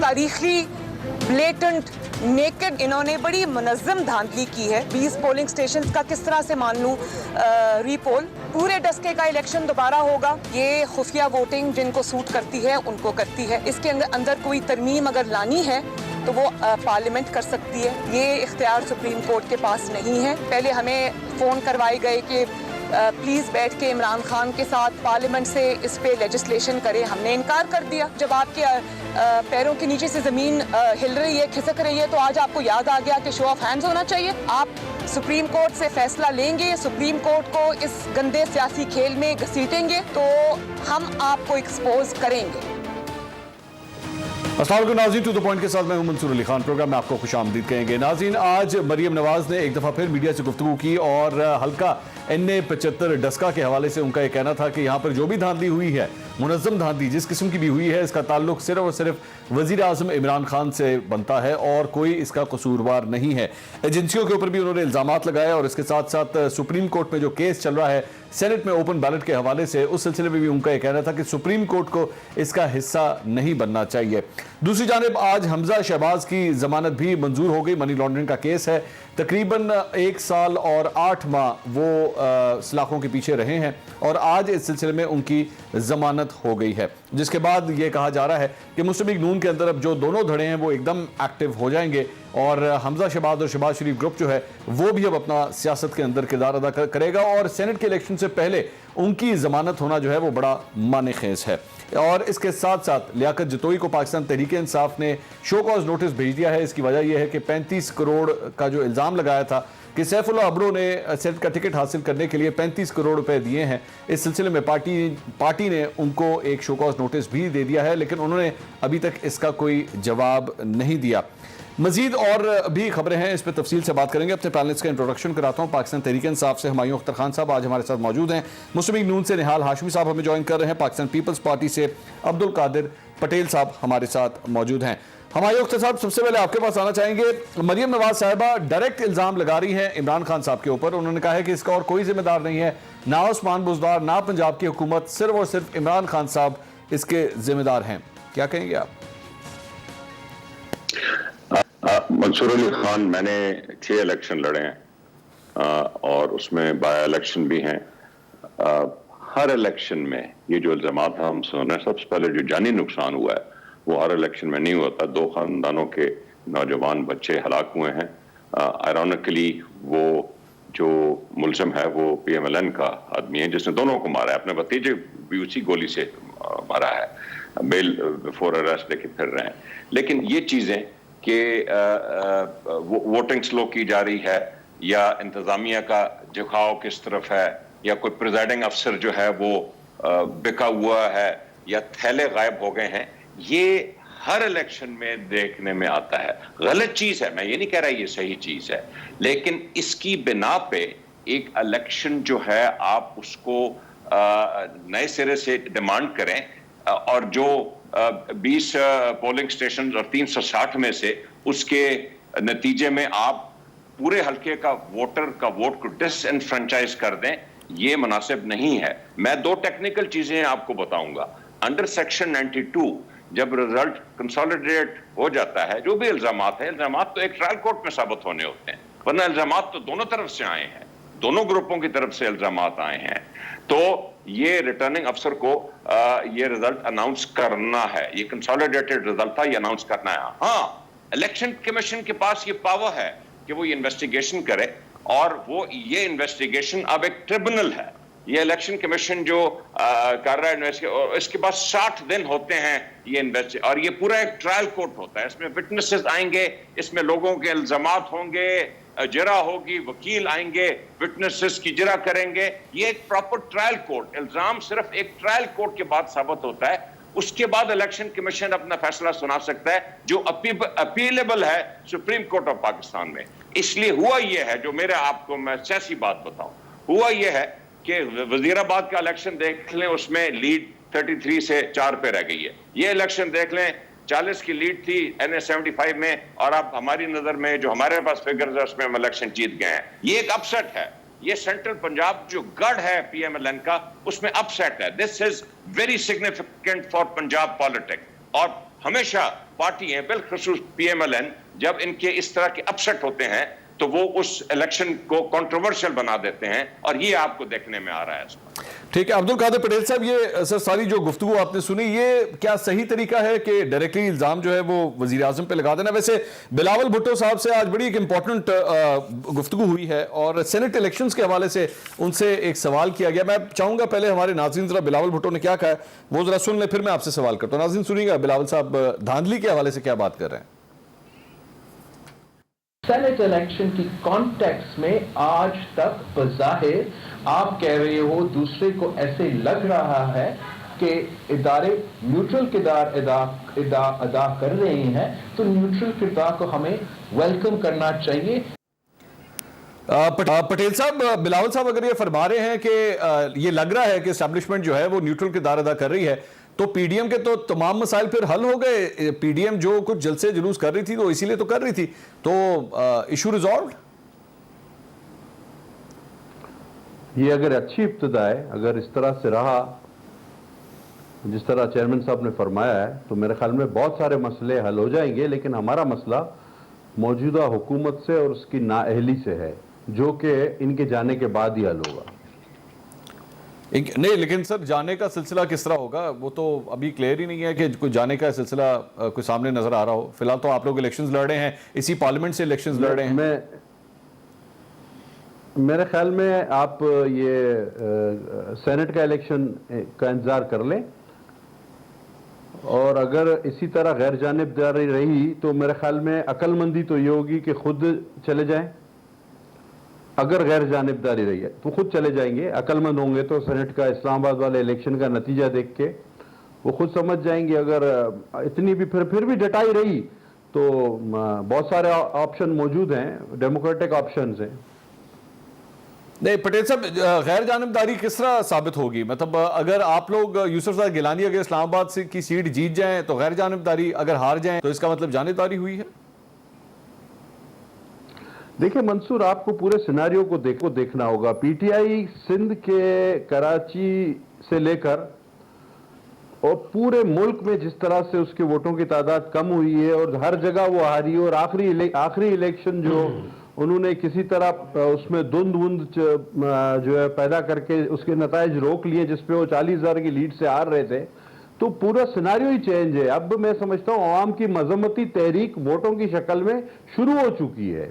तारीखी blatant naked इन्होंने बड़ी मुनज़्ज़म धांधली की है। 20 पोलिंग स्टेशंस का किस तरह से मान लूँ रीपोल, पूरे डस्के का इलेक्शन दोबारा होगा। ये खुफिया वोटिंग जिनको सूट करती है उनको करती है। इसके अंदर कोई तरमीम अगर लानी है तो वो पार्लियामेंट कर सकती है। ये इख्तियार सुप्रीम कोर्ट के पास नहीं है। पहले हमें फ़ोन करवाए गए कि प्लीज़ बैठ के इमरान खान के साथ पार्लियामेंट से इस पे लेजिस्लेशन करें, हमने इनकार कर दिया। जब आपके पैरों के नीचे से ज़मीन हिल रही है, खिसक रही है, तो आज आपको याद आ गया कि शो ऑफ हैंड्स होना चाहिए। आप सुप्रीम कोर्ट से फैसला लेंगे, सुप्रीम कोर्ट को इस गंदे सियासी खेल में घसीटेंगे तो हम आपको एक्सपोज करेंगे। अस्सलाम वालेकुम नाज़रीन, टू द पॉइंट के साथ मैं हूं मंसूर अली खान। प्रोग्राम में आपको खुशामदीद कहेंगे। नाज़रीन, आज मरियम नवाज ने एक दफ़ा फिर मीडिया से गुफ्तगू की और हल्का NA-75 डस्का के हवाले से उनका ये कहना था कि यहाँ पर जो भी धांधली हुई है, मुनज़्ज़म धांधली जिस किस्म की भी हुई है, इसका ताल्लुक सिर्फ और सिर्फ वज़ीर आज़म इमरान खान से बनता है और कोई इसका कसूरवार नहीं है। एजेंसियों के ऊपर भी उन्होंने इल्ज़ामात लगाए और इसके साथ साथ सुप्रीम कोर्ट में जो केस चल रहा है सेनेट में ओपन बैलेट के हवाले से, उस सिलसिले में भी उनका यह कहना था कि सुप्रीम कोर्ट को इसका हिस्सा नहीं बनना चाहिए। दूसरी जानिब आज हमजा शहबाज की जमानत भी मंजूर हो गई। मनी लॉन्ड्रिंग का केस है, तकरीबन 1 साल और 8 माह वो सलाखों के पीछे रहे हैं और आज इस सिलसिले में उनकी जमानत हो गई है, जिसके बाद ये कहा जा रहा है कि मुस्लिम लीग नून के अंदर अब जो दोनों धड़े हैं वो एकदम एक्टिव हो जाएंगे और हमजा शहबाज और शहबाज शरीफ ग्रुप जो है वो भी अब अपना सियासत के अंदर किरदार अदा करेगा और सेनेट के इलेक्शन से पहले उनकी जमानत होना जो है वो बड़ा माने खेज है। और इसके साथ साथ लियाकत जतोई को पाकिस्तान तहरीक इंसाफ ने शो कॉज नोटिस भेज दिया है। इसकी वजह यह है कि 35 करोड़ का जो इल्ज़ाम लगाया था कि सैफुल्लाह अब्रो ने सेनेट का टिकट हासिल करने के लिए 35 करोड़ रुपए दिए हैं, इस सिलसिले में पार्टी ने उनको एक शो कॉज नोटिस भी दे दिया है, लेकिन उन्होंने अभी तक इसका कोई जवाब नहीं दिया। मजीद और भी खबरें हैं, इस पर तफसील से बात करेंगे। अपने पैनलिस्ट का इंट्रोडक्शन कराता हूँ। पाकिस्तान तहरीक इंसाफ से हुमायूं अख्तर खान साहब आज हमारे साथ मौजूद हैं। मुस्लिम लीग नून से निहाल हाशमी साहब हमें ज्वाइन कर रहे हैं। पाकिस्तान पीपल्स पार्टी से अब्दुल कादिर पटेल साहब हमारे साथ मौजूद हैं। हुमायूं अख्तर साहब, सबसे पहले आपके पास आना चाहेंगे। मरियम नवाज साहिबा डायरेक्ट इल्ज़ाम लगा रही हैं इमरान खान साहब के ऊपर। उन्होंने कहा है कि इसका और कोई जिम्मेदार नहीं है, ना उस्मान बुज़दार ना पंजाब की हुकूमत, सिर्फ और सिर्फ इमरान खान साहब इसके जिम्मेदार हैं। क्या कहेंगे आप? मंसूर अली खान, मैंने 6 इलेक्शन लड़े हैं और उसमें बाय इलेक्शन भी हैं। हर इलेक्शन में ये जो इल्ज़ामात हम सुन रहे हैं, सबसे पहले जो जानी नुकसान हुआ है वो हर इलेक्शन में नहीं होता। 2 खानदानों के नौजवान बच्चे हलाक हुए हैं। आयरॉनिकली वो जो मुलज़िम है वो PMLN का आदमी है जिसने दोनों को मारा है, अपने भतीजे भी उसी गोली से मारा है। बेल बिफोर अरेस्ट लेके फिर रहे हैं। लेकिन ये चीज़ें कि वोटिंग स्लो की जा रही है या इंतजामिया का झुकाव किस तरफ है या कोई प्रिजाइडिंग अफसर जो है वो बिका हुआ है या थैले गायब हो गए हैं, ये हर इलेक्शन में देखने में आता है। गलत चीज है, मैं ये नहीं कह रहा ये सही चीज है, लेकिन इसकी बिना पे एक इलेक्शन जो है आप उसको नए सिरे से डिमांड करें और जो 20 पोलिंग स्टेशन और 360 में से उसके नतीजे में आप पूरे हल्के का वोटर का वोट को डिसएनफ्रेंचाइज कर दें, ये मुनासिब नहीं है। मैं 2 टेक्निकल चीजें आपको बताऊंगा। अंडर सेक्शन 92 जब रिजल्ट कंसोलिडेट हो जाता है, जो भी इल्जामात है, इल्जामात तो एक ट्रायल कोर्ट में साबित होने होते हैं, वरना इल्जामात तो दोनों तरफ से आए हैं, दोनों ग्रुपों की तरफ से इल्जामात आए हैं, तो ये रिटर्निंग अफसर को ये रिजल्ट अनाउंस करना है। ये कंसोलिडेटेड रिजल्ट था, ये अनाउंस करना है। हाँ, इलेक्शन कमीशन के पास ये पावर है कि वो ये इन्वेस्टिगेशन करे और वो ये इन्वेस्टिगेशन अब एक ट्रिब्यूनल है, ये इलेक्शन कमीशन जो कर रहा है, और इसके बाद 60 दिन होते हैं ये इन्वेस्ट, और ये पूरा एक ट्रायल कोर्ट होता है। इसमें विटनेसेस आएंगे, इसमें लोगों के इल्जामात होंगे, जरा होगी, वकील आएंगे, विटनेसेस की जरा करेंगे। ये एक प्रॉपर ट्रायल कोर्ट, इल्जाम सिर्फ एक ट्रायल कोर्ट के बाद साबित होता है, उसके बाद इलेक्शन कमीशन अपना फैसला सुना सकता है जो अपीलेबल है सुप्रीम कोर्ट ऑफ पाकिस्तान में। इसलिए हुआ ये है, जो मेरे आपको मैं सियासी बात बताऊं, हुआ ये है कि वजीराबाद का इलेक्शन देख लें, उसमें लीड 33 से 4 पे रह गई है। ये इलेक्शन देख लें, 40 की लीड थी NA-75 में, और अब हमारी नजर में जो हमारे पास फिगर्स है उसमें हम इलेक्शन जीत गए हैं। ये एक अपसेट है, یہ سینٹرل پنجاب جو گڑھ ہے پی ایم ایل این کا اس میں اپسیٹ ہے. This is very significant for Punjab politics. اور ہمیشہ پارٹی ہیں بالخصوص پی ایم ایل این جب ان کے اس طرح کے اپسیٹ ہوتے ہیں تو وہ اس الیکشن کو کنٹروورشل بنا دیتے ہیں اور یہ آپ کو دیکھنے میں آ رہا ہے. ٹھیک ہے عبد القادر پٹیل صاحب، یہ سر ساری جو گفتگو آپ نے سنی، یہ کیا صحیح طریقہ ہے کہ ڈائریکٹلی الزام جو ہے وہ وزیر اعظم پہ لگا دینا؟ ویسے بلاول بھٹو صاحب سے آج بڑی ایک امپورٹنٹ گفتگو ہوئی ہے اور سینٹ الیکشنز کے حوالے سے ان سے ایک سوال کیا گیا. میں چاہوں گا پہلے ہمارے ناظرین ذرا بلاول بھٹو نے کیا کہا ہے وہ ذرا سن لیں، پھر میں آپ سے سوال کرتا ہوں. ناظرین سنیے گا بلاول صاحب دھاندلی کے حوالے سے کیا بات کر رہے ہیں. سینٹ الیکشن کی کانٹیکس میں آج تک بظاہر آپ کہہ رہے ہو دوسرے کو ایسے لگ رہا ہے کہ ادارے نیوٹرل کردار ادا کر رہے ہیں، تو نیوٹرل کردار کو ہمیں ویلکم کرنا چاہیے. پٹیل صاحب، بلاول صاحب اگر یہ فرما رہے ہیں کہ یہ لگ رہا ہے کہ اسٹیبلشمنٹ جو ہے وہ نیوٹرل کردار ادا کر رہی ہے، تو پی ڈی ایم کے تو تمام مسائل پھر حل ہو گئے. پی ڈی ایم جو کچھ جلسے جلوس کر رہی تھی تو اسی لیے تو کر رہی تھی، تو ایشو ریزالوڈ. یہ اگر اچھی ابتدا ہے، اگر اس طرح سے رہا جس طرح چیئرمین صاحب نے فرمایا ہے، تو میرے خیال میں بہت سارے مسئلے حل ہو جائیں گے. لیکن ہمارا مسئلہ موجودہ حکومت سے اور اس کی نااہلی سے ہے، جو کہ ان کے جانے کے بعد ہی حل ہوگا. نہیں لیکن سر جانے کا سلسلہ کس طرح ہوگا وہ تو ابھی کلیئر ہی نہیں ہے کہ کوئی جانے کا سلسلہ کوئی سامنے نظر آ رہا ہو. فی الحال تو آپ لوگ الیکشنز لڑ رہے ہیں، اسی پارلیمنٹ سے الیکشنز لڑ رہے ہیں. میرے خیال میں آپ یہ سینٹ کا الیکشن کا انتظار کر لیں، اور اگر اسی طرح غیر جانبداری رہی تو میرے خیال میں عقل مندی تو یہ ہوگی کہ خود چلے جائیں. اگر غیر جانبداری رہی ہے تو خود چلے جائیں گے. عقل مند ہوں گے تو سینٹ کا اسلام آباد والے الیکشن کا نتیجہ دیکھ کے وہ خود سمجھ جائیں گے. اگر اتنی بھی پھر بھی ڈٹائی رہی تو بہت سارے آپشن موجود ہیں، ڈیموکریٹک آپشنز ہیں. نہیں پٹیل صاحب، غیر جانبداری کس طرح ثابت ہوگی؟ مطلب اگر آپ لوگ یوسف زائی گیلانی اگر اسلام آباد کی سیٹ جیت جائیں تو غیر جانبداری، اگر ہار جائیں تو اس کا مطلب جانبداری ہوئی ہے؟ دیکھیں منصور، آپ کو پورے سیناریو کو دیکھنا ہوگا. پی ٹی آئی سندھ کے کراچی سے لے کر اور پورے ملک میں جس طرح سے اس کے ووٹوں کی تعداد کم ہوئی ہے اور ہر جگہ وہ ہاری، اور آخری الیکشن جو انہوں نے کسی طرح اس میں دھند جو ہے پیدا کر کے اس کے نتائج روک لیے، جس پہ وہ 40,000 کی لیڈ سے ہار رہے تھے، تو پورا سیناریو ہی چینج ہے. اب میں سمجھتا ہوں عوام کی مذمتی تحریک ووٹوں کی شکل میں شروع ہو چکی ہے.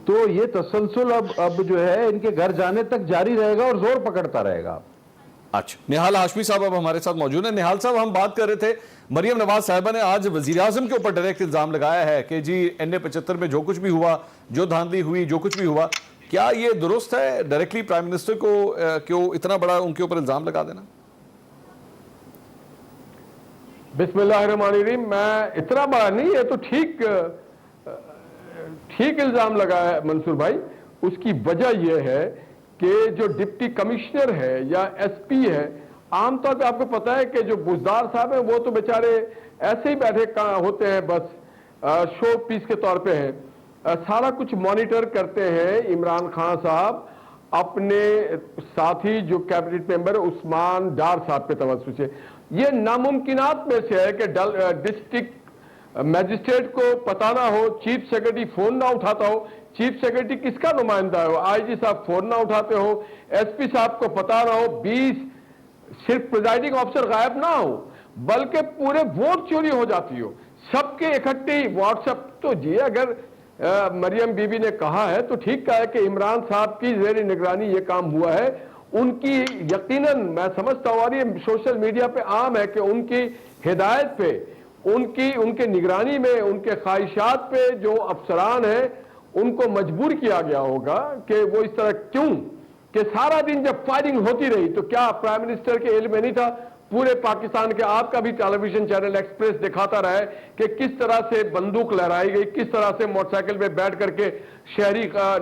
تو یہ تسلسل اب جو ہے ان کے گھر جانے تک جاری رہے گا اور زور پکڑتا رہے گا. اچھا، نہال ہاشمی صاحب اب ہمارے ساتھ موجود ہیں. نہال صاحب، ہم بات کر رہے تھے مریم نواز صاحبہ نے آج وزیر اعظم کے اوپر ڈائریکٹ الزام لگایا ہے کہ جی NA-75 میں جو کچھ بھی ہوا، جو دھاندلی ہوئی، جو کچھ بھی ہوا، کیا یہ درست ہے ڈائریکٹلی پرائم منسٹر کو کیوں اتنا بڑا ان کے اوپر الزام لگا دینا؟ بسم اللہ الرحمن الرحیم. میں اتنا بڑا نہیں، یہ تو ٹھیک الزام لگایا ہے منصور بھائی. اس کی وجہ یہ ہے کہ جو ڈپٹی کمشنر ہے یا ایس پی ہے، عام طور پہ آپ کو پتا ہے کہ جو بزدار صاحب ہیں وہ تو بیچارے ایسے ہی بیٹھے ہوتے ہیں، بس شو پیس کے طور پہ ہیں. سارا کچھ مانیٹر کرتے ہیں عمران خان صاحب اپنے ساتھی جو کیبنٹ ممبر عثمان ڈار صاحب کے توسط سے. یہ ناممکنات میں سے ہے کہ ڈسٹرکٹ میجسٹریٹ کو پتہ نہ ہو، چیف سیکرٹری فون نہ اٹھاتا ہو. چیف سیکرٹری کس کا نمائندہ ہو؟ آئی جی صاحب فون نہ اٹھاتے ہو، ایس پی صاحب کو پتہ نہ ہو، 20 صرف پریزائڈنگ آفیسر غائب نہ ہو بلکہ پورے ووٹ چوری ہو جاتی ہو، سب کے اکٹھے واٹس ایپ. تو جی اگر مریم بی بی نے کہا ہے تو ٹھیک کہا ہے کہ عمران صاحب کی زیر نگرانی یہ کام ہوا ہے. ان کی یقیناً میں سمجھتا ہوں، اور یہ سوشل میڈیا پہ عام ہے کہ ان کی ہدایت پہ، ان کے نگرانی میں، ان کے خواہشات پہ جو افسران ہیں ان کو مجبور کیا گیا ہوگا کہ وہ اس طرح کیوں کہ سارا دن جب فائرنگ ہوتی رہی تو کیا پرائم منسٹر کے علم میں نہیں تھا؟ پورے پاکستان کے آپ کا بھی ٹیلی ویژن چینل ایکسپریس دکھاتا رہا ہے کہ کس طرح سے بندوق لہرائی گئی، کس طرح سے موٹر سائیکل پہ بیٹھ کر کے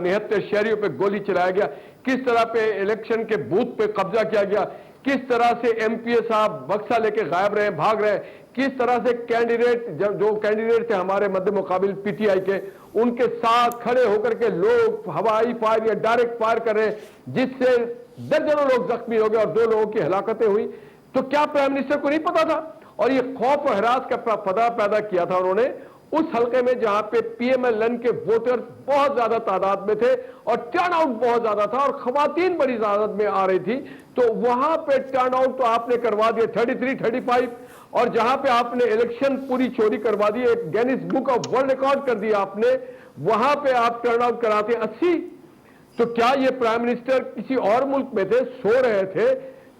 نہتے شہریوں پہ گولی چلایا گیا، کس طرح پہ الیکشن کے بوتھ پہ قبضہ کیا گیا. किस तरह से एमपीए साहब बक्सा लेके गायब रहे, भाग रहे, किस तरह से कैंडिडेट जो कैंडिडेट थे हमारे मध्य मुकाबिल पीटीआई के, उनके साथ खड़े होकर के लोग हवाई फायर या डायरेक्ट फायर कर रहे, जिससे दर्जनों लोग जख्मी हो गए और 2 लोगों की हलाकतें हुई। तो क्या प्राइम मिनिस्टर को नहीं पता था? और ये खौफ और हरास का पता पैदा किया था उन्होंने उस हलके में जहां पे पीएमएलएन के वोटर्स बहुत ज्यादा तादाद में थे और टर्नआउट बहुत ज्यादा था और खवातीन बड़ी तादाद में आ रही थी। तो वहां पे टर्नआउट तो आपने करवा दिया 33, 35, और जहां पे आपने इलेक्शन पूरी चोरी करवा दी, एक Guinness book of world record कर दिया आपने, वहां पे आप टर्नआउट कराते 80। तो क्या ये प्राइम मिनिस्टर किसी और मुल्क में थे, सो रहे थे?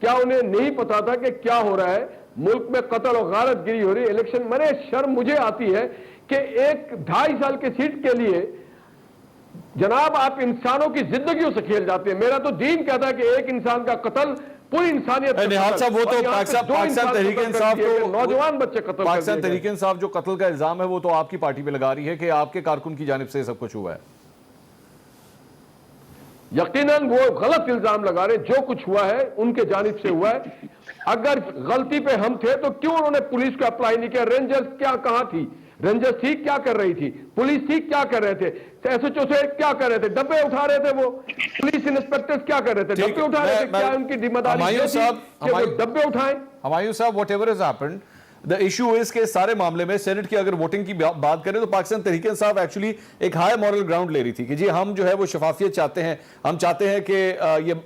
क्या उन्हें नहीं पता था कि क्या हो रहा है मुल्क में? कत्ल और गारत गिरी हो रही है, इलेक्शन। मैंने शर्म मुझे आती है कि एक 2.5 साल की सीट के लिए जनाब आप इंसानों की जिंदगियों से खेल जाते हैं। मेरा तो दीन कहता है कि एक इंसान का कत्ल पूरी इंसानियत। निहाल साहब, वो तो पाकिस्तान तहरीक इंसाफ तो नौजवान बच्चे कत्ल, पाकिस्तान तहरीक इंसाफ जो कत्ल का इल्जाम है वो तो आपकी पार्टी पे लगा रही है कि आपके कारकुन की जानिब से सब कुछ हुआ है। यकीनन वो गलत इल्जाम लगा रहे, जो कुछ हुआ है उनके जानिब से हुआ है। अगर गलती पे हम थे तो क्यों उन्होंने पुलिस को अप्लाई नहीं किया? रेंजर्स क्या कहां थी? रेंजर्स थी क्या कर रही थी? पुलिस थी क्या कर रहे थे? एसएचओ से क्या कर रहे थे? डब्बे उठा रहे थे वो पुलिस इंस्पेक्टर्स क्या कर रहे थे? डब्बे उठा रहे थे। क्या उनकी जिम्मेदारी ये थी कि वो डब्बे उठाएं? हुमायूं साहब, whatever has happened, the issue is के सारे मामले में सेनेट की अगर वोटिंग की बात करें तो पाकिस्तान तहरीक इंसाफ एक्चुअली एक हाई मॉरल ग्राउंड ले रही थी कि जी हम जो है वो शफाफियत चाहते हैं, हम चाहते हैं कि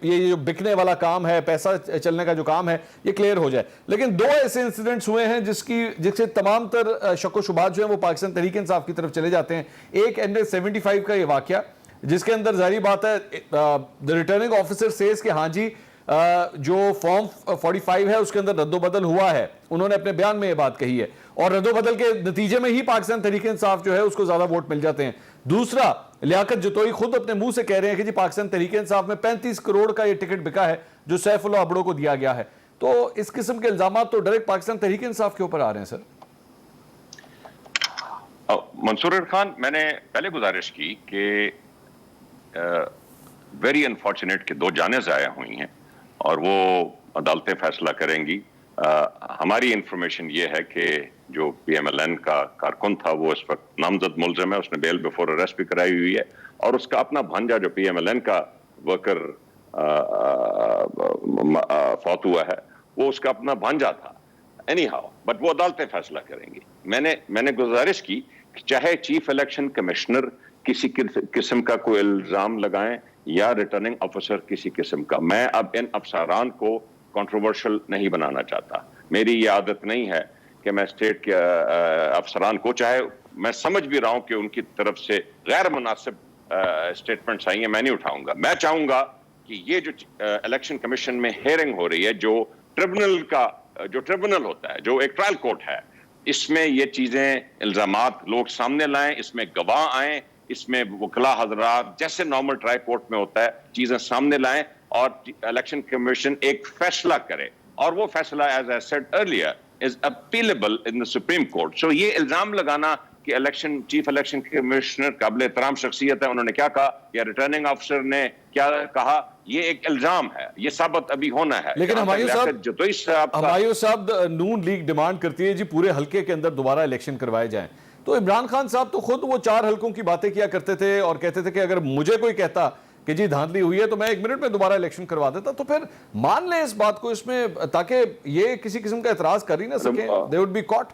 ये जो बिकने वाला काम है, पैसा चलने का जो काम है, ये क्लियर हो जाए। लेकिन 2 ऐसे इंसिडेंट्स हुए हैं जिससे तमाम तर शक व शुबहात जो है वो पाकिस्तान तहरीक इंसाफ की तरफ चले जाते हैं। एक NS-75 का ये वाकया जिसके अंदर जाहिर बात है द रिटर्निंग ऑफिसर सेज कि हाँ जी जो फॉर्म 45 है उसके अंदर रद्दोबदल हुआ है, उन्होंने अपने बयान में ये बात कही है और रद्दोबदल के नतीजे में ही पाकिस्तान तहरीक इंसाफ जो है उसको ज्यादा वोट मिल जाते हैं। दूसरा, लियाकत जतोई खुद अपने मुंह से कह रहे हैं कि जी पाकिस्तान तहरीक इंसाफ में 35 करोड़ का ये टिकट बिका है जो सैफुल्लाह अबड़ो को दिया गया है। तो इस किस्म के इल्जाम तो डायरेक्ट पाकिस्तान तहरीक इंसाफ के ऊपर आ रहे हैं सर। मंसूर खान, मैंने पहले गुजारिश की कि वेरी अनफॉर्चुनेट कि 2 जानें ज़ाया हुई हैं और वो अदालतें फैसला करेंगी। हमारी इंफॉर्मेशन ये है कि जो पीएमएलएन का कारकुन था वो इस वक्त नामजद मुलजिम है, उसने बेल बिफोर अरेस्ट भी कराई हुई है और उसका अपना भांजा जो पीएमएलएन का वर्कर फौत हुआ है वो उसका अपना भांजा था। एनी हाउ, बट वो अदालतें फैसला करेंगी। मैंने गुजारिश की कि चाहे चीफ इलेक्शन कमिश्नर किसी किस्म का कोई इल्जाम लगाएं या रिटर्निंग ऑफिसर किसी किस्म का, मैं अब इन अफसरान को कंट्रोवर्शियल नहीं बनाना चाहता। मेरी ये आदत नहीं है कि मैं स्टेट के अफसरान को, चाहे मैं समझ भी रहा हूं कि उनकी तरफ से गैर मुनासिब स्टेटमेंट्स आई हैं, मैं नहीं उठाऊंगा। मैं चाहूंगा कि ये जो इलेक्शन कमीशन में हेयरिंग हो रही है, जो ट्रिब्यूनल होता है, जो एक ट्रायल कोर्ट है, इसमें ये चीजें इल्जामात लोग सामने लाएं, इसमें गवाह आए, इसमें वकला हजरात जैसे नॉर्मल ट्रायल कोर्ट में होता है चीजें सामने लाएं और इलेक्शन कमीशन एक फैसला करे और वो फैसला, as I said earlier, is appealable in the supreme court. So ये इल्जाम लगाना कि चीफ इलेक्शन कमिश्नर काबिल एहतराम शख्सियत है, उन्होंने क्या कहा या रिटर्निंग ऑफिसर ने क्या कहा, ये एक इल्जाम है, ये साबित अभी होना है। लेकिन हुमायूं साहब, नून लीग डिमांड करती है जी पूरे हल्के के अंदर दोबारा इलेक्शन करवाए जाएं। तो इमरान खान साहब तो खुद वो 4 हल्कों की बातें किया करते थे और कहते थे कि अगर मुझे कोई कहता कि जी धांधली हुई है तो मैं 1 मिनट में दोबारा इलेक्शन करवा देता। तो फिर मान लें इस बात को इसमें, ताकि ये किसी किस्म का एतराज कर ही ना सके, they would be caught.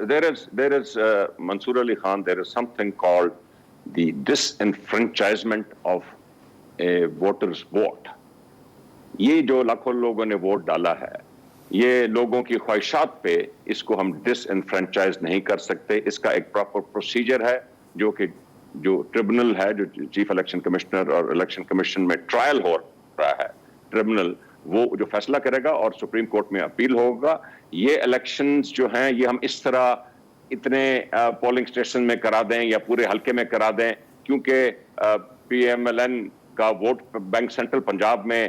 There is Mansoor Ali Khan, there is something called the disenfranchisement of a voter's vote. ये जो लाखों लोगों ने वोट डाला है, ये लोगों की ख्वाहिशात पे इसको हम डिसएनफ्रेंचाइज नहीं कर सकते। इसका एक प्रॉपर प्रोसीजर है जो ट्रिब्यूनल है, जो चीफ इलेक्शन कमिश्नर और इलेक्शन कमीशन में ट्रायल हो रहा है, ट्रिब्यूनल वो जो फैसला करेगा और सुप्रीम कोर्ट में अपील होगा। ये इलेक्शंस जो हैं ये हम इस तरह इतने पोलिंग स्टेशन में करा दें या पूरे हल्के में करा दें क्योंकि पीएमएलएन का वोट बैंक सेंट्रल पंजाब में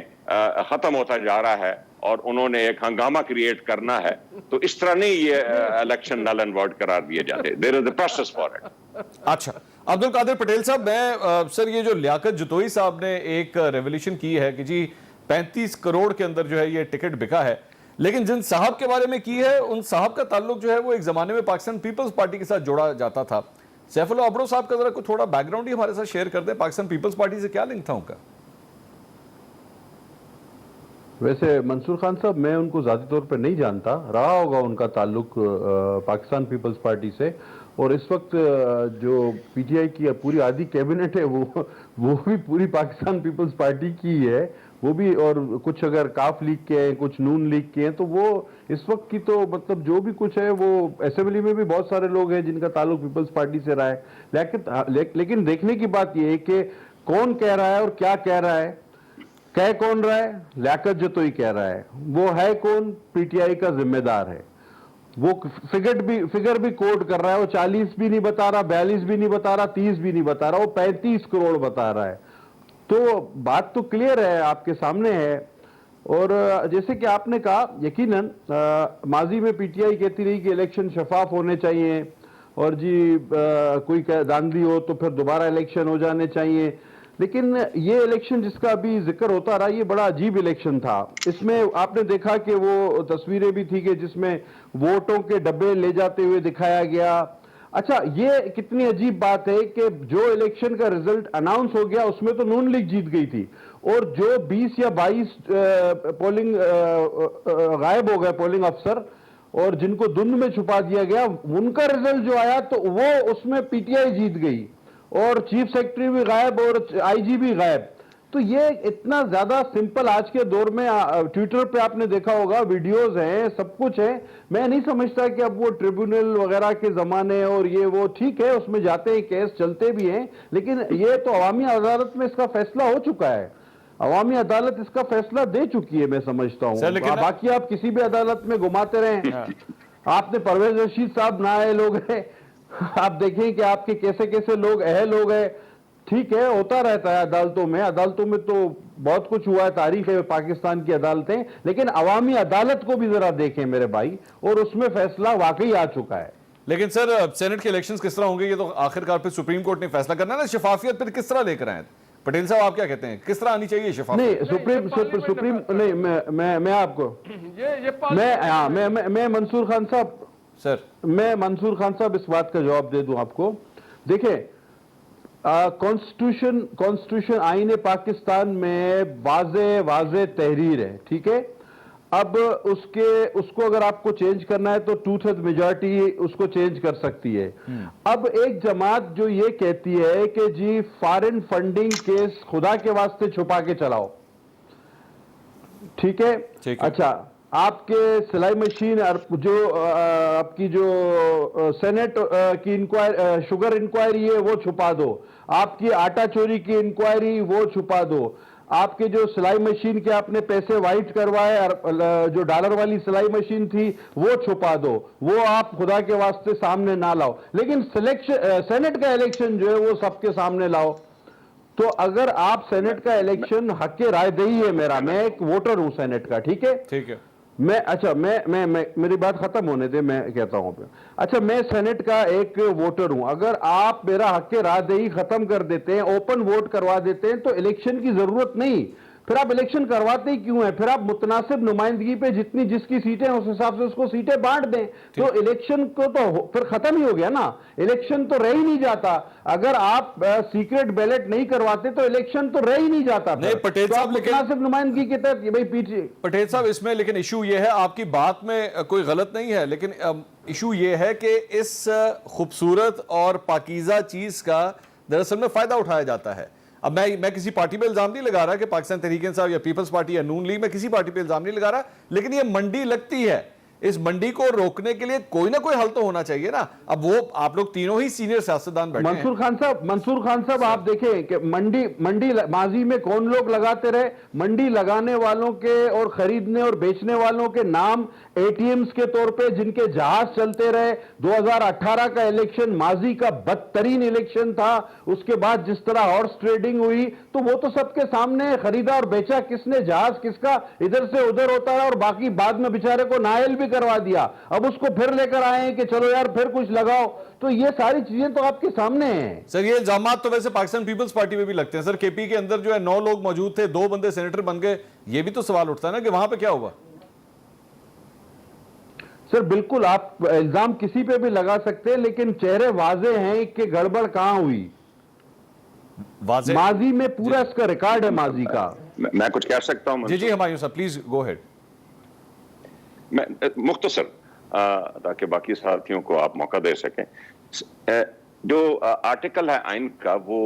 खत्म होता जा रहा है और उन्होंने एक हंगामा क्रिएट करना है, तो इस तरह नहीं ये इलेक्शन नल एंड वॉइड करार दिए जाते। There is a process for it. अच्छा, अब्दुल कादिर पटेल साहब, मैं सर ये जो लियाकत जतोई साहब ने एक रेवोल्यूशन की है कि जी 35 کروڑ کے اندر جو ہے یہ ٹکٹ بکا ہے. لیکن جن صاحب کے بارے میں کی ہے, ان صاحب کا تعلق جو ہے وہ ایک زمانے میں پاکستان پیپلز پارٹی کے ساتھ جوڑا جاتا تھا. سیف اللہ ابرو صاحب کا ذرا کوئی تھوڑا بیک گراؤنڈ ہی ہمارے ساتھ شیئر کر دیں, پاکستان پیپلز پارٹی سے کیا لنک تھا ان کا؟ ویسے منصور خان صاحب میں ان کو ذاتی طور پہ نہیں جانتا, رہا ہوگا ان کا تعلق پاکستان پیپلز پارٹی سے, اور اس وقت جو پی ٹی آئی کی پوری آدھی کیبنٹ ہے وہ بھی پوری پاکستان پیپلز پارٹی کی ہے, وہ بھی, اور کچھ اگر کاف لیگ کے ہیں, کچھ نون لیگ کے ہیں, تو وہ اس وقت کی تو مطلب جو بھی کچھ ہے وہ اسمبلی میں بھی بہت سارے لوگ ہیں جن کا تعلق پیپلز پارٹی سے رہا ہے. لیکن دیکھنے کی بات یہ ہے کہ کون کہہ رہا ہے اور کیا کہہ رہا ہے, کہہ کون رہا ہے, لیاقت جتوئی کہہ رہا ہے, وہ ہے کون, پی ٹی آئی کا ذمہ دار ہے, وہ فگر بھی کوٹ کر رہا ہے, وہ 40 بھی نہیں بتا رہا, 42 بھی نہیں بتا رہا, 30 بھی نہیں بتا رہا, وہ 35 کروڑ بتا رہا ہے. تو بات تو کلیئر ہے, آپ کے سامنے ہے. اور جیسے کہ آپ نے کہا, یقیناً ماضی میں پی ٹی آئی کہتی رہی کہ الیکشن شفاف ہونے چاہیے, اور جی کوئی دھاندلی ہو تو پھر دوبارہ الیکشن ہو جانے چاہیے. لیکن یہ الیکشن جس کا ابھی ذکر ہوتا رہا, یہ بڑا عجیب الیکشن تھا. اس میں آپ نے دیکھا کہ وہ تصویریں بھی تھی کہ جس میں ووٹوں کے ڈبے لے جاتے ہوئے دکھایا گیا. اچھا, یہ کتنی عجیب بات ہے کہ جو الیکشن کا رزلٹ اناؤنس ہو گیا اس میں تو نون لیگ جیت گئی تھی, اور جو 20 یا 22 پولنگ غائب ہو گئے پولنگ افسر, اور جن کو دھند میں چھپا دیا گیا, ان کا رزلٹ جو آیا تو وہ اس میں پی ٹی آئی جیت گئی, اور چیف سیکرٹری بھی غائب اور آئی جی بھی غائب. تو یہ اتنا زیادہ سمپل آج کے دور میں, ٹویٹر پہ آپ نے دیکھا ہوگا ویڈیوز ہیں, سب کچھ ہے. میں نہیں سمجھتا کہ اب وہ ٹریبونل وغیرہ کے زمانے اور یہ وہ, ٹھیک ہے اس میں جاتے ہیں کیس چلتے بھی ہیں, لیکن یہ تو عوامی عدالت میں اس کا فیصلہ ہو چکا ہے, عوامی عدالت اس کا فیصلہ دے چکی ہے, میں سمجھتا ہوں. باقی آپ کسی بھی عدالت میں گھماتے رہیں. آپ نے پرویز رشید صاحب نہ آئے لوگ ہیں, آپ دیکھیں کہ آپ کے کیسے کیسے لوگ اہل لوگ ہیں. ٹھیک ہے, ہوتا رہتا ہے عدالتوں میں تو بہت کچھ ہوا ہے, تاریخ ہے پاکستان کی عدالتیں, لیکن عوامی عدالت کو بھی ذرا دیکھیں میرے بھائی, اور اس میں فیصلہ واقعی آ چکا ہے. لیکن سر سینٹ کے الیکشنز کس طرح ہوں گے یہ تو آخر کار پہ سپریم کورٹ نے فیصلہ کرنا ہے نا. شفافیت پھر کس طرح لے کر آئیں پٹیل صاحب, آپ کیا کہتے ہیں, کس طرح آنی چاہیے شفافیت؟ نہیں سپریم نہیں, میں آپ کو میں منصور خان صاحب سر, میں منصور خان صاحب اس بات کا جواب دے دوں آپ کو. دیکھیں, کانسٹیٹیوشن آئین پاکستان میں واضح تحریر ہے, ٹھیک ہے. اب اس کو اگر آپ کو چینج کرنا ہے تو 2/3 میجارٹی اس کو چینج کر سکتی ہے. اب ایک جماعت جو یہ کہتی ہے کہ جی فارن فنڈنگ کیس خدا کے واسطے چھپا کے چلاؤ, ٹھیک ہے. اچھا, آپ کے سلائی مشین جو آپ کی جو سینٹ کی شوگر انکوائری ہے وہ چھپا دو, آپ کی آٹا چوری کی انکوائری وہ چھپا دو, آپ کے جو سلائی مشین کے آپ نے پیسے وائٹ کروائے, جو ڈالر والی سلائی مشین تھی وہ چھپا دو, وہ آپ خدا کے واسطے سامنے نہ لاؤ. لیکن سینٹ کا الیکشن جو ہے وہ سب کے سامنے لاؤ. تو اگر آپ سینٹ کا الیکشن حق رائے دہی ہے میرا, میں ایک ووٹر ہوں سینٹ کا, ٹھیک ہے, ٹھیک ہے, اچھا میں میری بات ختم ہونے دے, میں کہتا ہوں. اچھا, میں سینٹ کا ایک ووٹر ہوں, اگر آپ میرا حق رائے دہی ختم کر دیتے ہیں, اوپن ووٹ کروا دیتے ہیں, تو الیکشن کی ضرورت نہیں. پھر آپ الیکشن کرواتے ہی کیوں ہیں؟ پھر آپ متناسب نمائندگی پہ جتنی جس کی سیٹیں اس حساب سے اس کو سیٹیں بانٹ دیں, تو الیکشن کو تو پھر ختم ہی ہو گیا نا, الیکشن تو رہ ہی نہیں جاتا. اگر آپ سیکرٹ بیلٹ نہیں کرواتے تو الیکشن تو رہ ہی نہیں جاتا. پٹیل صاحب, متناسب نمائندگی کے تحت بھائی پیچھے پٹیل صاحب اس میں لیکن ایشو یہ ہے, آپ کی بات میں کوئی غلط نہیں ہے, لیکن ایشو یہ ہے کہ اس خوبصورت اور پاکیزہ چیز کا دراصل میں فائدہ اٹھایا جاتا ہے. اب میں کسی پارٹی پہ الزام نہیں لگا رہا کہ پاکستان تحریک انصاف یا پیپلز پارٹی یا نون لیگ, میں کسی پارٹی پہ الزام نہیں لگا رہا, لیکن یہ منڈی لگتی ہے, اس منڈی کو روکنے کے لیے کوئی نہ کوئی حل تو ہونا چاہیے نا. اب وہ آپ لوگ تینوں ہی سینئر سیاستدان بیٹھے ہیں. منصور خان صاحب آپ دیکھیں کہ منڈی ماضی میں کون لوگ لگاتے رہے, منڈی لگانے والوں کے اور خریدنے اور بیچنے والوں کے نام اے ٹی ایمز کے طور پہ جن کے جہاز چلتے رہے. 2018 کا الیکشن ماضی کا بدترین الیکشن تھا. اس کے بعد جس طرح ہارس ٹریڈنگ ہوئی تو وہ تو سب کے سامنے خریدا اور بیچا کس نے, جہاز کس کا ادھر سے ادھر ہوتا ہے, اور باقی بعد میں بیچارے کو نائل بھی करवा दिया, अब उसको फिर लेकर आए हैं कि चलो यार फिर कुछ लगाओ। तो ये सारी चीजें तो आपके सामने हैं। सर ये इल्जामात तो वैसे पाकिस्तान पीपल्स पार्टी में भी लगते हैं सर। केपी के अंदर जो है 9 लोग मौजूद थे, 2 बंदे सेनेटर बन गए, ये भी तो सवाल उठता है ना कि वहां पे क्या हुआ। सर बिल्कुल, आप इल्जाम किसी पे भी लगा सकते हैं, लेकिन चेहरे वाजे हैं कि गड़बड़ कहां हुई। माजी में पूरा इसका रिकॉर्ड है माजी का। मैं कुछ कह सकता हूं? जी हुमायूं साहब प्लीज गो हेड। मैं मुख्तसर, ताकि बाकी साथियों को आप मौका दे सकें। जो आर्टिकल है आइन का, वो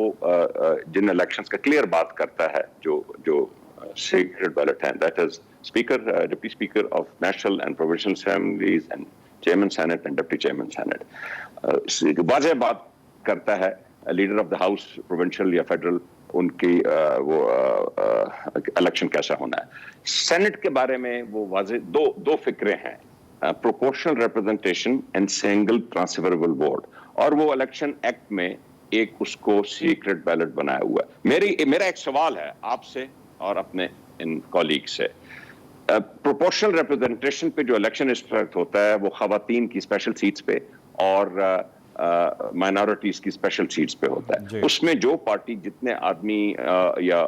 जिन इलेक्शंस का क्लियर बात करता है, जो सीक्रेट बैलेट है, that is speaker, deputy speaker of national and provincial assemblies and chairman senate and deputy chairman senate. वाज़ेह बात करता है leader of the house, provincial या फेडरल, उनकी वो इलेक्शन कैसा होना है। सेनेट के बारे में वो वाज़ेह दो फिक्रे हैं, proportional representation and single transferable vote, और वो इलेक्शन एक्ट में एक उसको सीक्रेट बैलेट बनाया हुआ है। मेरा एक सवाल है आपसे और अपने इन कॉलीग से। प्रोपोर्शनल रिप्रेजेंटेशन पे जो इलेक्शन इंस्ट्रक्ट होता है वो खवातीन की स्पेशल सीट्स पे और माइनॉरिटीज की स्पेशल सीट्स पे होता है। उसमें जो पार्टी जितने आदमी या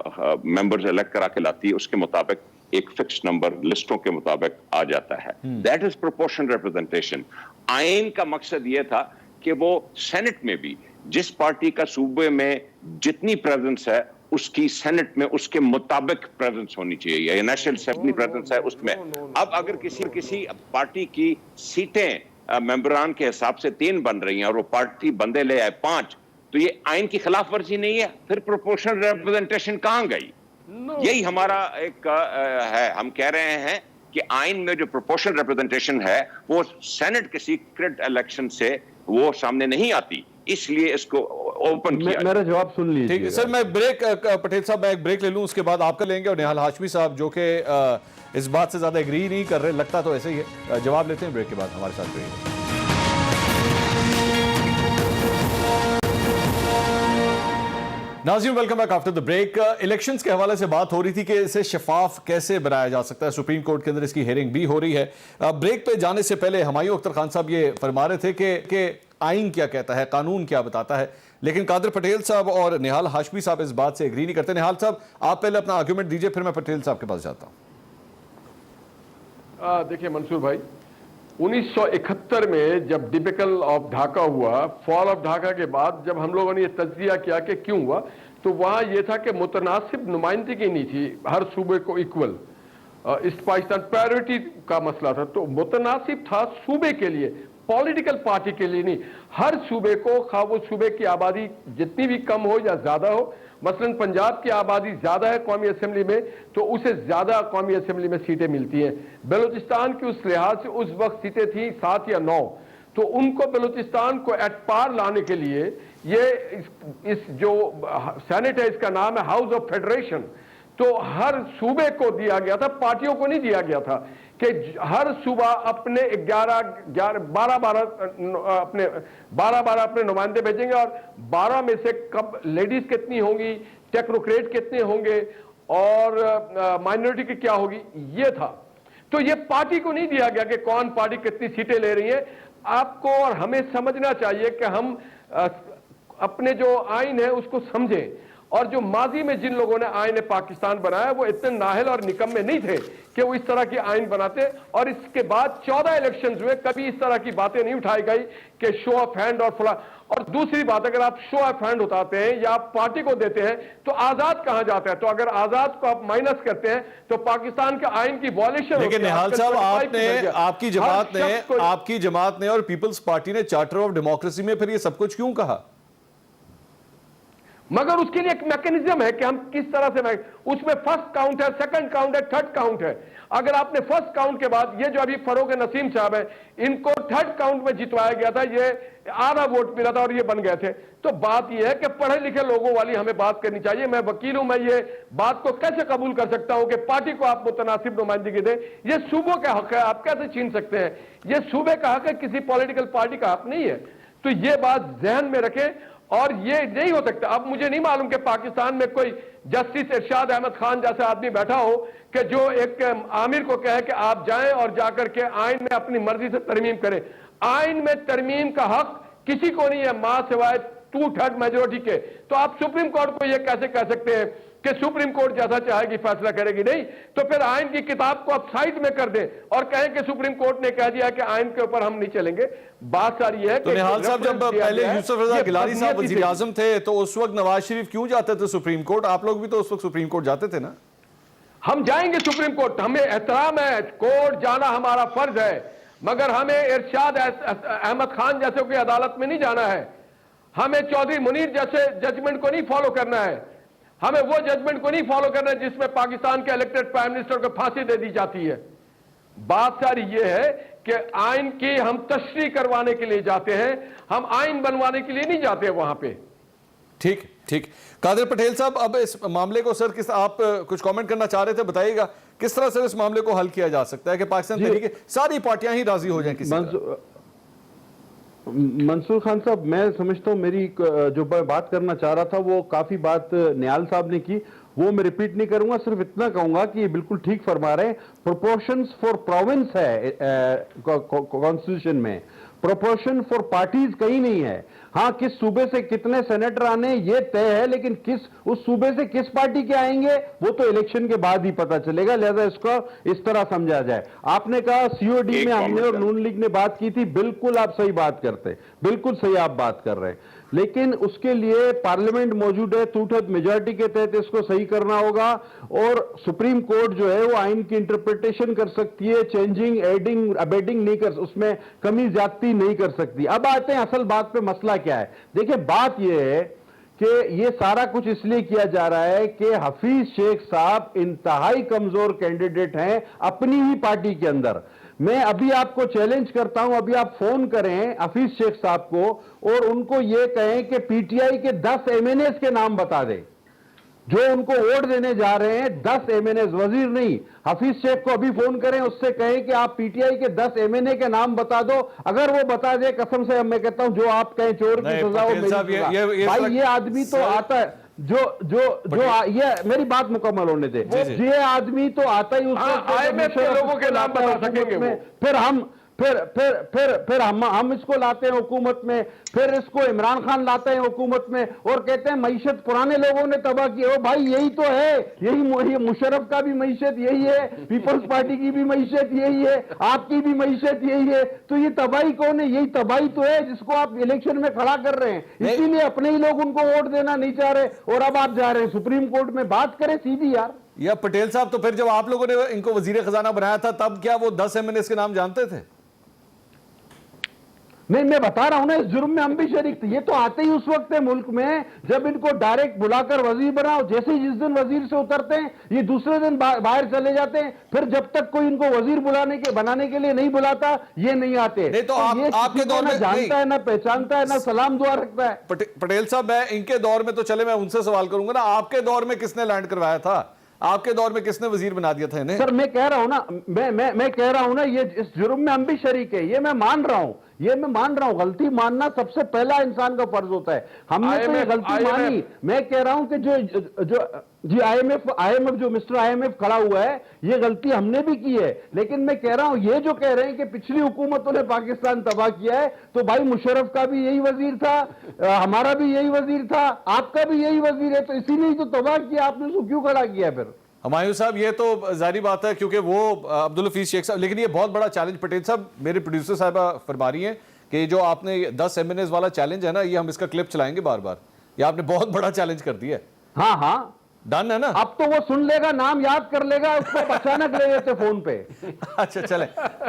मेंबर्स इलेक्ट करा के लाती है, उसके मुताबिक एक फिक्स नंबर लिस्टों के मुताबिक आ जाता है। That is proportional representation. आइन का मकसद ये था कि वो सेनेट में भी जिस पार्टी का सूबे में जितनी प्रेजेंस है, उसकी सेनेट में उसके मुताबिक प्रेजेंस होनी चाहिए, या नेशनल असेंबली प्रेजेंस है उसमें। अब अगर किसी पार्टी की सीटें मेंबरान के हिसाब से 3 बन रही हैं और वो पार्टी बंदे ले आए 5, तो ये आइन की खिलाफ वर्जी नहीं है? फिर प्रोपोर्शनल रिप्रेजेंटेशन कहां गई? यही हमारा एक है। हम कह रहे हैं कि आइन में जो प्रोपोर्शनल रिप्रेजेंटेशन है वो सेनेट के सीक्रेट इलेक्शन से वो सामने नहीं आती, इसलिए इसको ओपन किया। मेरा जवाब सुन लीजिए। ठीक है सर, मैं ब्रेक, पटेल साहब मैं एक ब्रेक ले लूं, उसके बाद आपका लेंगे, और निहाल हाशमी साहब जो कि इस बात से ज्यादा एग्री नहीं कर रहे, लगता तो ऐसे ही है। जवाब लेते हैं ब्रेक के बाद, हमारे साथ रहिए। नाज़रीन welcome back after the break. Elections के हवाले से बात हो रही थी कि इसे शफाफ कैसे बनाया जा सकता है। सुप्रीम कोर्ट के अंदर इसकी हेयरिंग भी हो रही है। ब्रेक पे जाने से पहले हुमायूं अख्तर खान साहब ये फरमा रहे थे कि आइन क्या कहता है, कानून क्या बताता है, लेकिन कादर पटेल साहब और निहाल हाशमी साहब इस बात से एग्री नहीं करते। निहाल साहब आप पहले अपना आर्गुमेंट दीजिए, फिर मैं पटेल साहब के पास जाता हूं। देखिए मंसूर भाई, 1971 में जब डिबेकल ऑफ ढाका हुआ, फॉल ऑफ ढाका के बाद जब हम लोगों ने ये तज्जिया किया कि क्यों हुआ, तो वहां ये था कि मुतनासिब नुमाइंदगी नहीं थी हर सूबे को इक्वल। ईस्ट पाकिस्तान प्रायोरिटी का मसला था, तो मुतनासिब था सूबे के लिए, पॉलिटिकल पार्टी के लिए नहीं। हर सूबे को, खा वो सूबे की आबादी जितनी भी कम हो या ज्यादा हो, मसलन पंजाब की आबादी ज्यादा है कौमी असेंबली में, तो उसे ज्यादा कौमी असेंबली में सीटें मिलती हैं। बलूचिस्तान की उस लिहाज से उस वक्त सीटें थी 7 या 9, तो उनको बलूचिस्तान को एट पार लाने के लिए ये इस जो सेनेट है, इसका नाम है हाउस ऑफ फेडरेशन, तो हर सूबे को दिया गया था, पार्टियों को नहीं दिया गया था कि हर सूबा अपने 12 अपने नुमाइंदे भेजेंगे, और 12 में से कब लेडीज कितनी होंगी, टेक्नोक्रेट कितने होंगे, और माइनॉरिटी की क्या होगी, ये था। तो ये पार्टी को नहीं दिया गया कि कौन पार्टी कितनी सीटें ले रही है। आपको और हमें समझना चाहिए कि हम अपने जो आइन है उसको समझें, और जो माजी में जिन लोगों ने आइन पाकिस्तान बनाया वो इतने नाहल और निकम्मे नहीं थे कि वो इस तरह की आइन बनाते। और इसके बाद 14 इलेक्शंस हुए, कभी इस तरह की बातें नहीं उठाई गई कि शो ऑफ हैंड और फला। और दूसरी बात, अगर आप शो ऑफ हैंड उठाते हैं या आप पार्टी को देते हैं तो आजाद कहां जाता है? तो अगर आजाद को आप माइनस करते हैं तो पाकिस्तान के आइन की वॉयलेशन। लेकिन निहाल साहब, आपकी जमात ने और पीपल्स पार्टी ने चार्टर ऑफ डेमोक्रेसी में फिर ये सब कुछ क्यों कहा? मगर उसके लिए एक मैकेनिज्म है कि हम किस तरह से, उसमें फर्स्ट काउंट है, सेकंड काउंट है, थर्ड काउंट है। अगर आपने फर्स्ट काउंट के बाद, ये जो अभी फरोग नसीम साहब है, इनको थर्ड काउंट में जितवाया गया था, ये आधा वोट मिला था और ये बन गए थे। तो बात ये है कि पढ़े लिखे लोगों वाली हमें बात करनी चाहिए। मैं वकील हूं, मैं ये बात को कैसे कबूल कर सकता हूं कि पार्टी को आप मुतनासिब नुमाइंदगी दें? ये सूबों का हक है, आप कैसे छीन सकते हैं? ये सूबे का हक है, किसी पॉलिटिकल पार्टी का हक नहीं है। तो ये बात जहन में रखें। اور یہ نہیں ہو سکتا. اب مجھے نہیں معلوم کہ پاکستان میں کوئی جسٹس ارشاد احمد خان جیسا آدمی بیٹھا ہو کہ جو ایک عامر کو کہے کہ آپ جائیں اور جا کر کے آئین میں اپنی مرضی سے ترمیم کریں. آئین میں ترمیم کا حق کسی کو نہیں ہے ماں سوائے 2/3 میجورٹی کے. تو آپ سپریم کورٹ کو یہ کیسے کہہ سکتے ہیں کہ سپریم کورٹ جیسا چاہے گی فیصلہ کرے گی؟ نہیں. تو پھر آئین کی کتاب کو آپ سائٹ میں کر دیں اور کہیں کہ سپریم کورٹ نے کہہ دیا کہ آئین کے اوپر ہم نہیں چلیں گے. بات ساری یہ ہے تو کہ نہال صاحب جب پہلے یوسف رضا گیلانی صاحب وزیر اعظم تھے تو اس وقت نواز شریف کیوں جاتے تھے سپریم کورٹ؟ آپ لوگ بھی تو اس وقت سپریم کورٹ جاتے تھے نا. ہم جائیں گے سپریم کورٹ, ہمیں احترام ہے, کورٹ جانا ہمارا فرض ہے, مگر ہمیں ارشاد احمد خان جیسے کوئی عدالت میں نہیں جانا ہے. ہمیں چودھری منیر جیسے ججمنٹ کو نہیں فالو کرنا ہے. ہمیں وہ ججمنٹ کو نہیں فالو کرنا ہے جس میں پاکستان کے الیکٹڈ پرائم منسٹر کو پھانسی دے دی جاتی ہے. بات ساری یہ ہے کہ آئین کی ہم تشریح کروانے کے لیے جاتے ہیں, ہم آئین بنوانے کے لیے نہیں جاتے وہاں پہ. ٹھیک ٹھیک. قادر پٹیل صاحب, اب اس معاملے کو سر آپ کچھ کامنٹ کرنا چاہ رہے تھے, بتائیے گا کس طرح سے اس معاملے کو حل کیا جا سکتا ہے کہ پاکستان تحریک ساری پارٹیاں ہی راضی ہو جائیں کسی طرح؟ منصور خان صاحب, میں سمجھتا ہوں میری جو بات کرنا چاہ رہا تھا وہ کافی بات نیال صاحب نے کی, وہ میں ریپیٹ نہیں کروں گا. صرف اتنا کہوں گا کہ یہ بالکل ٹھیک فرما رہے ہیں. پروپورشنز فار پروونس ہے کانسٹیٹیوشن میں, پروپورشن فار پارٹیز کہیں نہیں ہے. ہاں کس صوبے سے کتنے سینیٹر آنے یہ طے ہے, لیکن اس صوبے سے کس پارٹی کے آئیں گے وہ تو الیکشن کے بعد ہی پتا چلے گا. لہذا اس کو اس طرح سمجھا جائے. آپ نے کہا سی او ڈی میں ہم نے اور نون لیگ نے بات کی تھی, بالکل آپ صحیح بات کرتے, بالکل صحیح آپ بات کر رہے ہیں, لیکن اس کے لیے پارلیمنٹ موجود ہے, 2/3 میجورٹی کے تحت اس کو صحیح کرنا ہوگا. اور سپریم کورٹ جو ہے وہ آئین کی انٹرپریٹیشن کر سکتی ہے, چینجنگ ایڈنگ ابیڈنگ نہیں کر, اس میں کمی زیادتی نہیں کر سکتی. اب آتے ہیں اصل بات پہ, مسئلہ کیا ہے. دیکھیں بات یہ ہے کہ یہ سارا کچھ اس لیے کیا جا رہا ہے کہ حفیظ شیخ صاحب انتہائی کمزور کینڈیڈیٹ ہیں اپنی ہی پارٹی کے اندر. میں ابھی آپ کو چیلنج کرتا ہوں, ابھی آپ فون کریں حفیظ شیخ صاحب کو اور ان کو یہ کہیں کہ پی ٹی آئی کے 10 ایم این ایز کے نام بتا دیں جو ان کو ووٹ دینے جا رہے ہیں. 10 ایم این ایز, وزیر نہیں. حفیظ شیخ کو ابھی فون کریں, اس سے کہیں کہ آپ پی ٹی آئی کے 10 ایم این اے کے نام بتا دو. اگر وہ بتا دے, قسم سے میں کہتا ہوں جو آپ کہیں چور کی سزا ہو میری سزا. بھائی یہ آدمی تو آتا ہے یہ میری بات مکمل ہونے دے. یہ آدمی تو آتا ہی اس لوگوں کے نام بتا سکیں گے. پھر ہم اس کو لاتے ہیں حکومت میں, پھر اس کو عمران خان لاتے ہیں حکومت میں اور کہتے ہیں معیشت پرانے لوگوں نے تباہ کی. او بھائی یہی تو ہے, یہی مشرف کا بھی معیشت یہی ہے, پیپلز پارٹی کی بھی معیشت یہی ہے, آپ کی بھی معیشت یہی ہے. تو یہ تباہی کون ہے؟ یہی تباہی تو ہے جس کو آپ الیکشن میں کھڑا کر رہے ہیں. اسی لیے اپنے ہی لوگ ان کو ووٹ دینا نہیں چاہ رہے اور اب آپ جا رہے ہیں سپریم کورٹ میں. بات کریں سیدھی یار. یا پٹیل صاحب, تو پھر جب آپ لوگوں نے ان کو وزیر خزانہ بنایا تھا تب کیا وہ 10 ایم این ایز کے نام جانتے تھے؟ نہیں, میں بتا رہا ہوں نا, اس جرم میں ہم بھی شریک تھے. یہ تو آتے ہی اس وقت ہے ملک میں جب ان کو ڈائریکٹ بلا کر وزیر بناؤ. جیسے ہی جس دن وزیر سے اترتے ہیں یہ دوسرے دن باہر چلے جاتے ہیں. پھر جب تک کوئی ان کو وزیر بنانے کے لیے نہیں بلاتا یہ نہیں آتے. نہیں تو آپ کے دور میں جانتا ہے, نہ پہچانتا ہے, نہ سلام دعا رکھتا ہے. پٹیل صاحب, میں ان کے دور میں تو چلے میں ان سے سوال کروں گا نا, آپ کے دور میں کس نے لینڈ کروایا تھا؟ آپ کے دور میں کس نے وزیر بنا دیا تھا انہیں؟ سر میں کہہ رہا ہوں نا, میں کہہ رہا ہوں نا, یہ اس جرم میں ہم بھی شریک ہیں. یہ میں مان رہا ہوں, غلطی ماننا سب سے پہلا انسان کا فرض ہوتا ہے. ہم نے تو یہ غلطی مانی. میں کہہ رہا ہوں کہ جو آئی ایم ایف جو مسٹر آئی ایم ایف کھڑا ہوا ہے یہ غلطی ہم نے بھی کی ہے. لیکن میں کہہ رہا ہوں یہ جو کہہ رہے ہیں کہ پچھلی حکومتوں نے پاکستان تباہ کیا ہے, تو بھائی مشرف کا بھی یہی وزیر تھا, ہمارا بھی یہی وزیر تھا, آپ کا بھی یہی وزیر ہے, تو اسی لیے تو تباہ کیا. آپ نے اس کو کیوں کھڑا کیا پھر؟ ہمایوں صاحب, یہ تو ظاہری بات ہے کیونکہ وہ عبدالحفیظ شیخ صاحب, لیکن یہ بہت بڑا چیلنج پٹیل صاحب, میرے پروڈیوسر صاحبہ فرما رہی ہیں کہ جو آپ نے 10 ایم این ایز والا چیلنج ہے نا, یہ ہم اس کا کلپ چلائیں گے بار بار. یہ آپ نے بہت بڑا چیلنج کر دیا ہے. ہاں ڈن ہے نا؟ اب تو وہ سن لے گا, نام یاد کر لے گا, اس کو اچانک لے لیتے فون پہ. اچھا چلیں.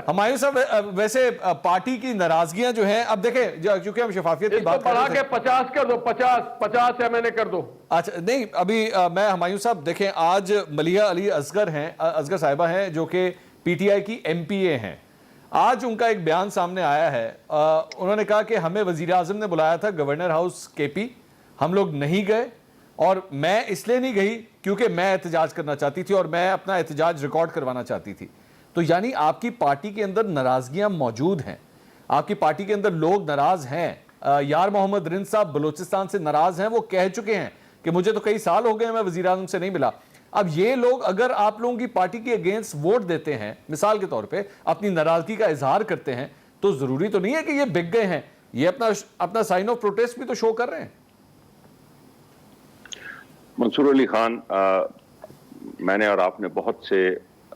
ہمایوں صاحب, ویسے پارٹی کی ناراضگیاں جو ہیں, اب دیکھیں کیونکہ ہم شفافیت کی بات کر رہے ہیں, 50 کر دو, 50 ایم این اے کر دو. اچھا نہیں, ابھی میں ہمایوں صاحب دیکھیں, آج ملیحہ علی اصغر صاحبہ ہیں جو کہ پی ٹی آئی کی ایم پی اے ہیں. آج ان کا ایک بیان سامنے آیا ہے. انہوں نے کہا کہ ہمیں وزیر اعظم نے بلایا تھا گورنر ہاؤس کے پی, ہم لوگ نہیں گئے, اور میں اس لیے نہیں گئی کیونکہ میں احتجاج کرنا چاہتی تھی اور میں اپنا احتجاج ریکارڈ کروانا چاہتی تھی. تو یعنی آپ کی پارٹی کے اندر ناراضگیاں موجود ہیں, آپ کی پارٹی کے اندر لوگ ناراض ہیں यार मोहम्मद रिंद साहब बलूचिस्तान से नाराज हैं, वो कह चुके हैं कि मुझे तो कई साल हो गए मैं वजीर आज़म से नहीं मिला। अब ये लोग अगर आप लोगों की पार्टी के अगेंस्ट वोट देते हैं, मिसाल के तौर पे अपनी नाराजगी का इजहार करते हैं, तो जरूरी तो नहीं है कि ये बिक गए हैं, ये अपना साइन ऑफ प्रोटेस्ट भी तो शो कर रहे हैं। मंसूर अली खान, मैंने और आपने बहुत से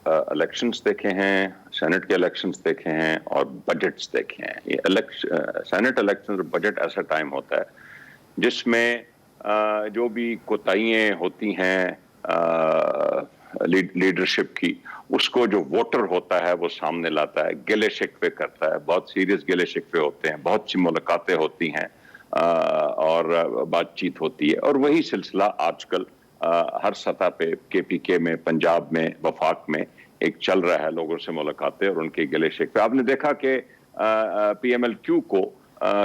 इलेक्शंस देखे हैं, सेनेट के इलेक्शंस देखे हैं और बजट्स देखे हैं। ये सेनेट इलेक्शन और बजट ऐसा टाइम होता है जिसमें जो भी कोताहियां होती हैं लीडरशिप की, उसको जो वोटर होता है वो सामने लाता है, गिले शिकवे करता है, बहुत सीरियस गिले शिकवे होते हैं, बहुत सी मुलाकातें होती हैं और बातचीत होती है। और वही सिलसिला आजकल हर सतह पे KPK में, पंजाब में, वफाक में एक चल रहा है, लोगों से मुलाकातें और उनके गिले शिकवे। आपने देखा कि PMLQ को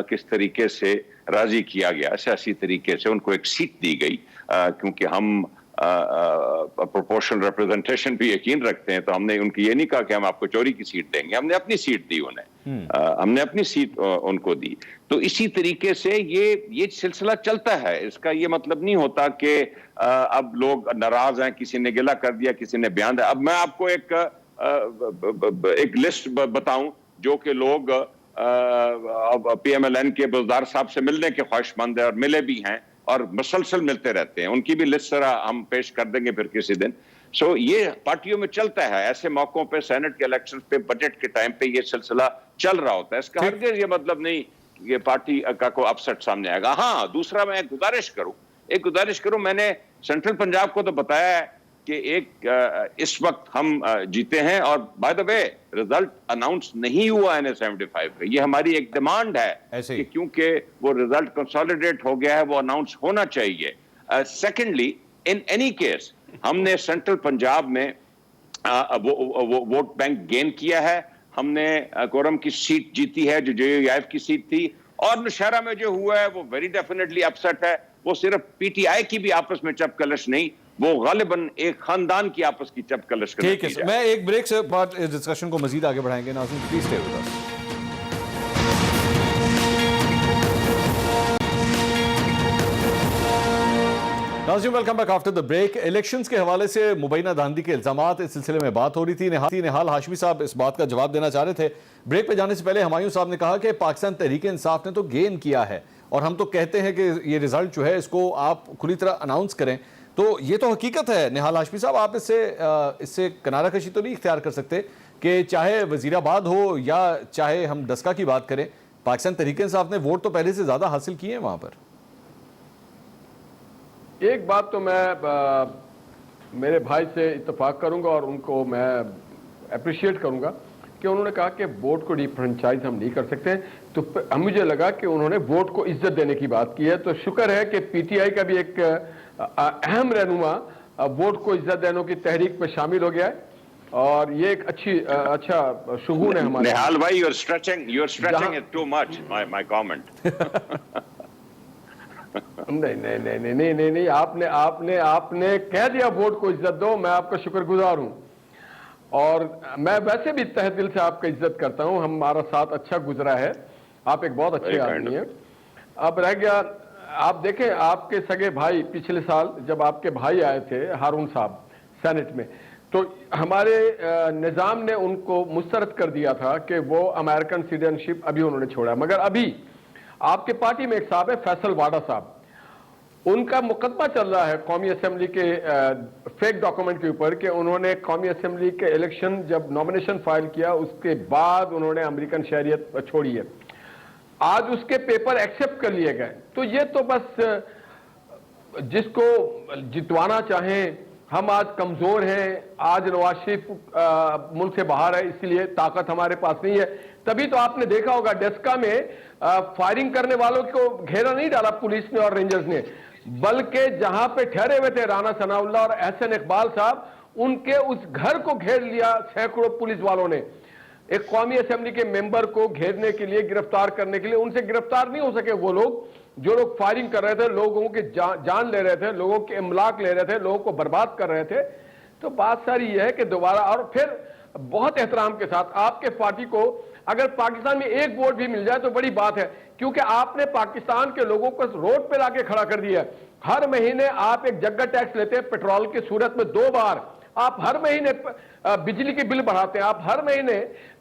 किस तरीके से राजी किया गया, सियासी तरीके से उनको एक सीट दी गई, क्योंकि हम प्रोपोर्शनल रिप्रेजेंटेशन भी यकीन रखते हैं, तो हमने उनकी ये नहीं कहा कि हम आपको चोरी की सीट देंगे, हमने अपनी सीट दी उन्हें, हमने अपनी सीट उनको दी। तो इसी तरीके से ये सिलसिला चलता है। इसका ये मतलब नहीं होता कि अब लोग नाराज हैं, किसी ने गिला कर दिया, किसी ने बयान दिया। अब मैं आपको एक लिस्ट बताऊं जो कि लोग PMLN के बुज़दार साहब से मिलने के ख्वाहिशमंद है और मिले भी हैं और मुसलसल मिलते रहते हैं, उनकी भी लिस्ट जरा हम पेश कर देंगे फिर किसी दिन। सो ये पार्टियों में चलता है, ऐसे मौकों पे, सेनेट के इलेक्शंस पे, बजट के टाइम पे ये सिलसिला चल रहा होता है। इसका हरगिज़ ये मतलब नहीं ये पार्टी का कोई अपसेट सामने आएगा। हाँ, दूसरा मैं एक गुजारिश करूं, मैंने सेंट्रल पंजाब को तो बताया है कि इस वक्त हम जीते हैं और by the way result announce नहीं हुआ NA-75 का। ये हमारी एक डिमांड है कि क्योंकि वो रिजल्ट कंसोलिडेट हो गया है, वो अनाउंस होना चाहिए। सेकेंडली, इन एनी केस हमने सेंट्रल पंजाब में वो वोट बैंक गेन किया है, हमने कोरम की सीट जीती है जो JUIF की सीट थी, और नौशहरा में जो हुआ है वो वेरी डेफिनेटली अपसेट है। वो सिर्फ PTI की भी आपस में चपकलश नहीं, वो गालिबन एक खानदान की आपस की चपकलश। ठीक है, मैं एक ब्रेक से बाद इस डिस्कशन को मजीद आगे बढ़ाएंगे। नाज़रीन प्लीज स्टे विद अस। नाज़रीन welcome back after the break. Elections के हवाले से मुबैना धांधली के इल्जामात, इस सिलसिले में बात हो रही थी। निहाल हाशमी साहब इस बात का जवाब देना चाह रहे थे। ब्रेक पे जाने से पहले हुमायूं साहब ने कहा कि पाकिस्तान तहरीक इंसाफ ने तो गेन किया है और हम तो कहते हैं कि ये रिजल्ट जो है इसको आप खुली तरह अनाउंस करें, तो ये तो हकीकत है। निहाल हाशमी साहब, आप इससे किनारा कशी तो नहीं इख्तियार कर सकते कि चाहे वजीराबाद हो या चाहे हम डस्का की बात करें, पाकिस्तान तहरीक इंसाफ ने वोट तो पहले से ज्यादा हासिल किए हैं वहां पर। एक बात तो मैं मेरे भाई से इत्तेफाक करूंगा और उनको मैं अप्रिशिएट करूंगा कि उन्होंने कहा कि वोट को डिफ्रेंचाइज हम नहीं कर सकते, तो मुझे लगा कि उन्होंने वोट को इज्जत देने की बात की है। तो शुक्र है कि PTI का भी एक अहम रहनुमा वोट को इज्जत देने की तहरीक में शामिल हो गया है और ये एक अच्छा शुगून है हमारे। निहाल भाई, you're stretching it too much, my comment. नहीं, आपने कह दिया वोट को इज्जत दो, मैं आपका शुक्रगुजार हूं और मैं वैसे भी तहे दिल से आपका इज्जत करता हूं। हमारा साथ अच्छा गुजरा है, आप एक बहुत अच्छे आदमी हैं। अब रह गया, आप देखें आपके सगे भाई पिछले साल जब आपके भाई आए थे हारून साहब सेनेट में, तो हमारे निज़ाम ने उनको मुस्तरद कर दिया था कि वो अमेरिकन सिटीजनशिप अभी उन्होंने छोड़ा। मगर अभी आपके पार्टी में एक साहब है फैसल वाडा साहब, उनका मुकदमा चल रहा है कौमी असेंबली के फेक डॉक्यूमेंट के ऊपर कि उन्होंने कौमी असेंबली के इलेक्शन जब नॉमिनेशन फाइल किया उसके बाद उन्होंने अमेरिकन शहरियत छोड़ी है। आज उसके पेपर एक्सेप्ट कर लिए गए। तो ये तो बस जिसको जितवाना चाहें, हम आज कमजोर हैं, आज नवाज शरीफ मुल्क से बाहर है, इसलिए ताकत हमारे पास नहीं है। तभी तो आपने देखा होगा डेस्का में फायरिंग करने वालों को घेरा नहीं डाला पुलिस ने और रेंजर्स ने, बल्कि जहां पे ठहरे हुए थे राना सनाउल्लाह और एहसन इकबाल साहब, उनके उस घर को घेर लिया सैकड़ों पुलिस वालों ने। एक कौमी असेंबली के मेंबर को घेरने के लिए, गिरफ्तार करने के लिए, उनसे गिरफ्तार नहीं हो सके वो लोग जो लोग फायरिंग कर रहे थे, लोगों की जान ले रहे थे, लोगों के इमलाक ले रहे थे, लोगों को बर्बाद कर रहे थे। तो बात सारी यह है कि दोबारा, और फिर बहुत एहतराम के साथ, आपके पार्टी को अगर पाकिस्तान में एक वोट भी मिल जाए तो बड़ी बात है, क्योंकि आपने पाकिस्तान के लोगों को रोड पे लाके खड़ा कर दिया है। हर महीने आप एक जगह टैक्स लेते हैं पेट्रोल की सूरत में 2 बार, आप हर महीने बिजली के बिल बढ़ाते हैं, आप हर महीने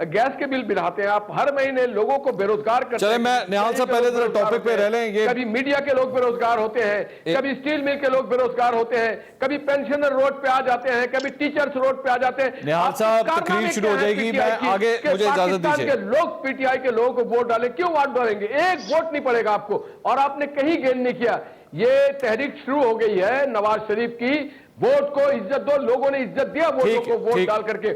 गैस के बिल बढ़ाते हैं, आप हर महीने लोगों को बेरोजगार करते हैं। चले मैं निहाल साहब पहले जरा टॉपिक पे रह लें। ये कभी मीडिया के लोग बेरोजगार होते हैं, कभी स्टील मिल के लोग बेरोजगार होते हैं, कभी पेंशनर रोड पे आ जाते हैं, कभी टीचर्स रोड पे आ जाते हैं। निहाल साहब तकरीर शुरू हो जाएगी, मैं आगे मुझे इजाजत दीजिए। के लोग पीटीआई के लोगों को वोट डालें, क्यों वोट डालेंगे? एक वोट नहीं पड़ेगा आपको, और आपने कहीं गेन नहीं किया। ये तहरीक शुरू हो गई है नवाज शरीफ की, वोट को इज्जत दो, लोगों ने इज्जत दिया वोटों को वोट डाल करके,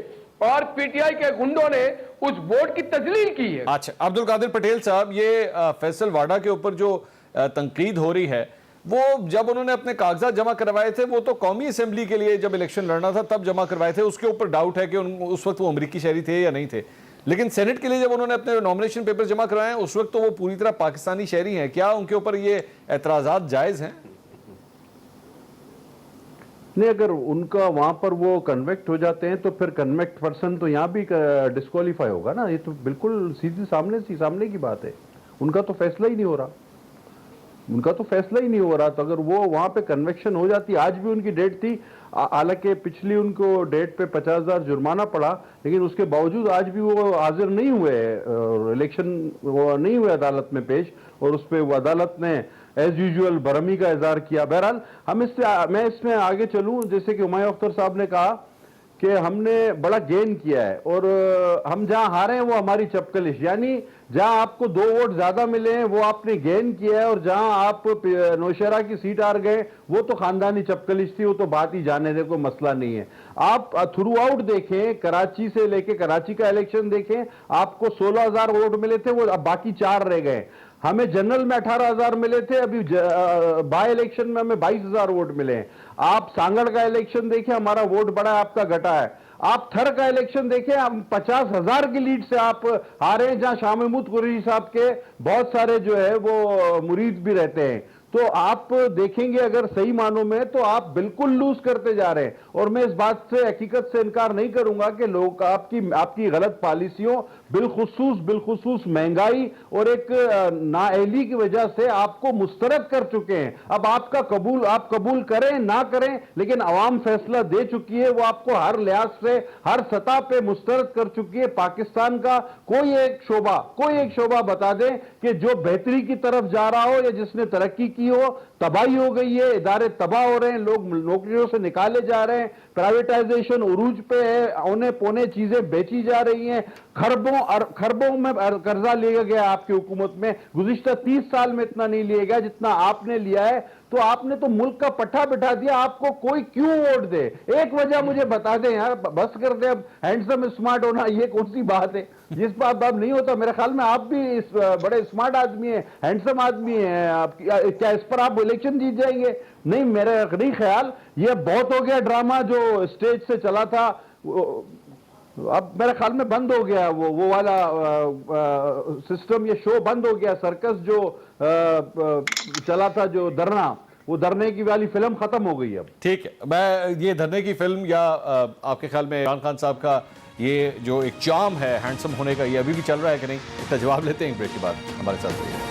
और पीटीआई के गुंडों ने उस वोट की तजलील की है। अच्छा, अब्दुल कादिर पटेल साहब, ये फैसल वाडा के ऊपर जो तनकीद हो रही है, वो जब उन्होंने अपने कागजात जमा करवाए थे वो तो कौमी असेंबली के लिए जब इलेक्शन लड़ना था तब जमा करवाए थे, उसके ऊपर डाउट है कि उस वक्त वो अमरीकी शहरी थे या नहीं थे। लेकिन सेनेट के लिए जब उन्होंने अपने नॉमिनेशन पेपर जमा करवाए उस वक्त तो वो पूरी तरह पाकिस्तानी शहरी हैं। क्या उनके ऊपर ये एतराजात जायज हैं? नहीं, अगर उनका वहां पर वो कन्वेक्ट हो जाते हैं तो फिर कन्वेक्ट पर्सन तो यहाँ भी डिस्क्वालीफाई होगा ना। ये तो बिल्कुल सीधी सामने की बात है। उनका तो फैसला ही नहीं हो रहा, तो अगर वो वहां पे कन्वेक्शन हो जाती, आज भी उनकी डेट थी, हालांकि पिछली उनको डेट पे 50,000 जुर्माना पड़ा, लेकिन उसके बावजूद आज भी वो हाजिर नहीं हुए, इलेक्शन वो नहीं हुए अदालत में पेश, और उस पर अदालत ने एज यूजुअल बरहमी का इजहार किया। बहरहाल मैं इसमें आगे चलूं, जैसे कि हुमायूं अख्तर साहब ने कहा कि हमने बड़ा गेन किया है, और हम जहां हारे हैं वो हमारी चपकलिश, यानी जहां आपको 2 वोट ज्यादा मिले हैं वो आपने गेन किया है, और जहां आप नौशहरा की सीट हार गए वो तो खानदानी चपकलिश थी, वो तो बात ही जाने दे, कोई मसला नहीं है। आप थ्रू आउट देखें, कराची से लेके कराची का इलेक्शन देखें, आपको 16,000 वोट मिले थे, वो अब बाकी 4 रह गए। हमें जनरल में 18,000 मिले थे, अभी बाय इलेक्शन में हमें 22,000 वोट मिले हैं। आप सांगड़ का इलेक्शन देखें, हमारा वोट बढ़ा है, आपका घटा है। आप थर का इलेक्शन देखें, हम 50,000 की लीड से आप हारे हैं, जहां शाह महमूद कुरैशी साहब के बहुत सारे जो है वो मुरीद भी रहते हैं। तो आप देखेंगे अगर सही मानों में तो आप बिल्कुल लूज करते जा रहे हैं, और मैं इस बात से हकीकत से इनकार नहीं करूंगा कि लोग आपकी गलत पॉलिसियों, बिलखुसूस महंगाई और एक नाअहली की वजह से आपको मुस्तरद कर चुके हैं। अब आप कबूल करें ना करें, लेकिन अवाम फैसला दे चुकी है, वो आपको हर लिहाज से हर सतह पे मुस्तरद कर चुकी है। पाकिस्तान का कोई एक शोबा बता दें कि जो बेहतरी की तरफ जा रहा हो या जिसने तरक्की की हो, तबाही हो गई है, इदारे तबाह हो रहे हैं, लोग नौकरियों से निकाले जा रहे हैं, प्राइवेटाइजेशन उरूज पे है, औने पौने चीजें बेची जा रही हैं, खरबों में कर्जा लिया गया आपकी हुकूमत में। गुज़िश्ता 30 साल में इतना नहीं लिया गया जितना आपने लिया है। तो आपने तो मुल्क का पट्टा बिठा दिया, आपको कोई क्यों वोट दे? एक वजह मुझे बता दें यार, बस कर दे अब। हैंडसम स्मार्ट होना ये कौन सी बात है? जिस बात नहीं होता, मेरे ख्याल में आप भी बड़े स्मार्ट आदमी हैं, हैंडसम आदमी हैं, क्या इस पर आप इलेक्शन जीत जाएंगे? नहीं, मेरा नहीं ख्याल। ये बहुत हो गया ड्रामा जो स्टेज से चला था, अब मेरे ख्याल में बंद हो गया वो वाला सिस्टम, ये शो बंद हो गया। सर्कस जो चला था, जो धरना, वो धरने की वाली फिल्म खत्म हो गई अब। ठीक है, मैं ये धरने की फिल्म या आपके ख्याल में इमरान खान साहब का ये जो एक चार्म है हैंडसम होने का, ये अभी भी चल रहा है कि नहीं? इसका जवाब लेते हैं ब्रेक के बाद। हमारे साथ रहिए।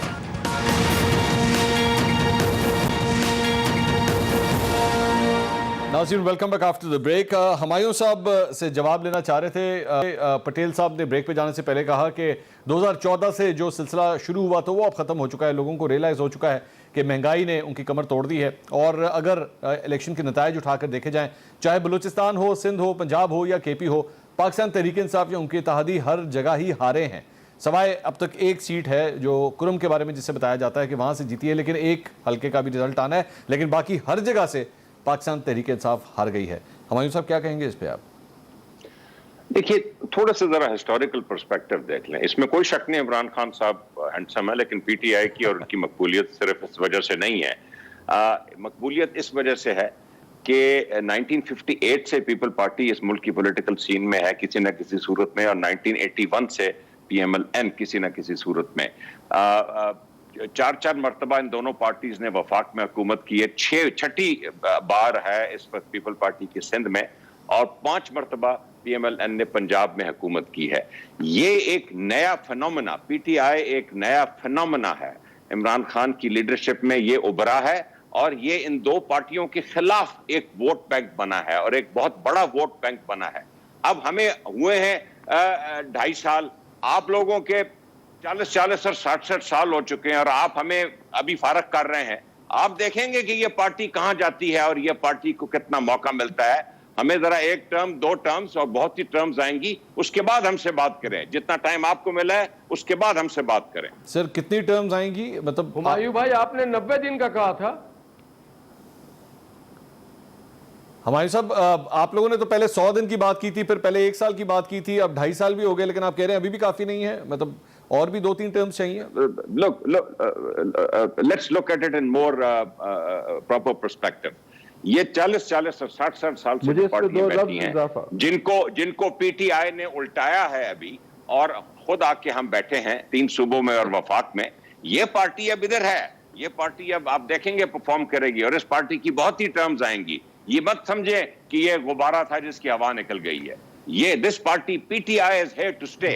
नाज़रीन, welcome back after the break. Humayun sahab से जवाब लेना चाह रहे थे। पटेल साहब ने ब्रेक पे जाने से पहले कहा कि 2014 से जो सिलसिला शुरू हुआ तो वो अब ख़त्म हो चुका है। लोगों को रियलाइज़ हो चुका है कि महंगाई ने उनकी कमर तोड़ दी है, और अगर इलेक्शन के नताइज उठाकर देखे जाएँ, चाहे बलूचिस्तान हो, सिंध हो, पंजाब हो या KP हो, पाकिस्तान तहरीक इंसाफ या उनके इत्तेहादी हर जगह ही हारे हैं। सवाए अब तक एक सीट है जो कुरम के बारे में जिससे बताया जाता है कि वहाँ से जीती है, लेकिन एक हल्के का भी रिजल्ट आना है, लेकिन बाकी हर जगह से पाकिस्तान तहरीक इंसाफ हार गई है। हुमायूं साहब क्या कहेंगे इस पे आप? देखिए, थोड़ा सा जरा हिस्टोरिकल पर्सपेक्टिव देख लें। इसमें कोई शक नहीं इमरान खान साहब हैंडसम है, लेकिन PTI की और उनकी मकबूलियत सिर्फ इस वजह से नहीं है। मकबूलियत इस वजह से है कि 1958 से पीपल पार्टी इस मुल्क की पॉलिटिकल सीन में है किसी न किसी सूरत में, और 1981 से PMLN किसी न किसी सूरत में। 4 मरतबा इन दोनों पार्टीज ने वफाक में हुकूमत की है। 6ठी बार है इस वक्त पीपल पार्टी की सिंध में, और 5 मरतबा PMLN ने पंजाब में हुकूमत की है। ये एक नया फिनोमेना, PTI एक नया फिनोमेना है, इमरान खान की लीडरशिप में ये उभरा है और ये इन दो पार्टियों के खिलाफ एक वोट बैंक बना है और एक बहुत बड़ा वोट बैंक बना है। अब हमें हुए हैं 2.5 साल, आप लोगों के 40 और 60 साल हो चुके हैं और आप हमें अभी फारग कर रहे हैं। आप देखेंगे कि ये पार्टी कहां जाती है और ये पार्टी को कितना मौका मिलता है। हमें जरा 1 टर्म 2 टर्म्स और बहुत सी टर्म्स आएंगी, उसके बाद हमसे बात करें। जितना टाइम आपको मिला है उसके बाद हमसे बात करें। सर कितनी टर्म्स आएंगी, मतलब हुमायूं भाई आपने 90 दिन का कहा था। हमारे साहब आप लोगों ने तो पहले 100 दिन की बात की थी, फिर पहले 1 साल की बात की थी, अब 2.5 साल भी हो गए, लेकिन आप कह रहे हैं अभी भी काफी नहीं है, मतलब और भी 2-3 टर्म्स चाहिए। Look, let's look at it in more proper perspective. ये 40 और 60 साल से जो पार्टियां बैठी हैं, जिनको PTI ने उल्टाया है अभी और खुद आके हम बैठे हैं 3 सूबों में और वफाक में, ये पार्टी अब इधर है, ये पार्टी अब आप देखेंगे परफॉर्म करेगी और इस पार्टी की बहुत ही टर्म्स आएंगी। ये मत समझे कि ये गुब्बारा था जिसकी हवा निकल गई है। ये this party PTI is here to stay।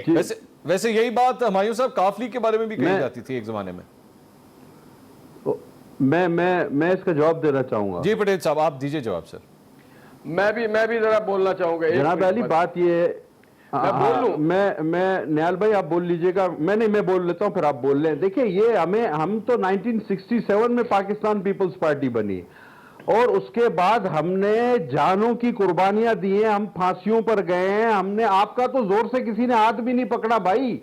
वैसे यही बात हुमायूं साहब काफली के बारे में भी कही जाती थी एक जमाने में। मैं इसका जवाब देना चाहूंगा। जी पटेल साहब आप दीजिए जवाब। सर मैं भी जरा बोलना चाहूंगा। जनाब अली बात ये मैं बोल लूं? मैं निहाल भाई आप बोल लीजिएगा, मैं बोल लेता हूं फिर आप बोल लें। देखिए ये हम तो 1967 में पाकिस्तान पीपल्स पार्टी बनी और उसके बाद हमने जानों की कुर्बानियां दी हैं, हम फांसियों पर गए हैं, हमने आपका तो जोर से किसी ने हाथ भी नहीं पकड़ा भाई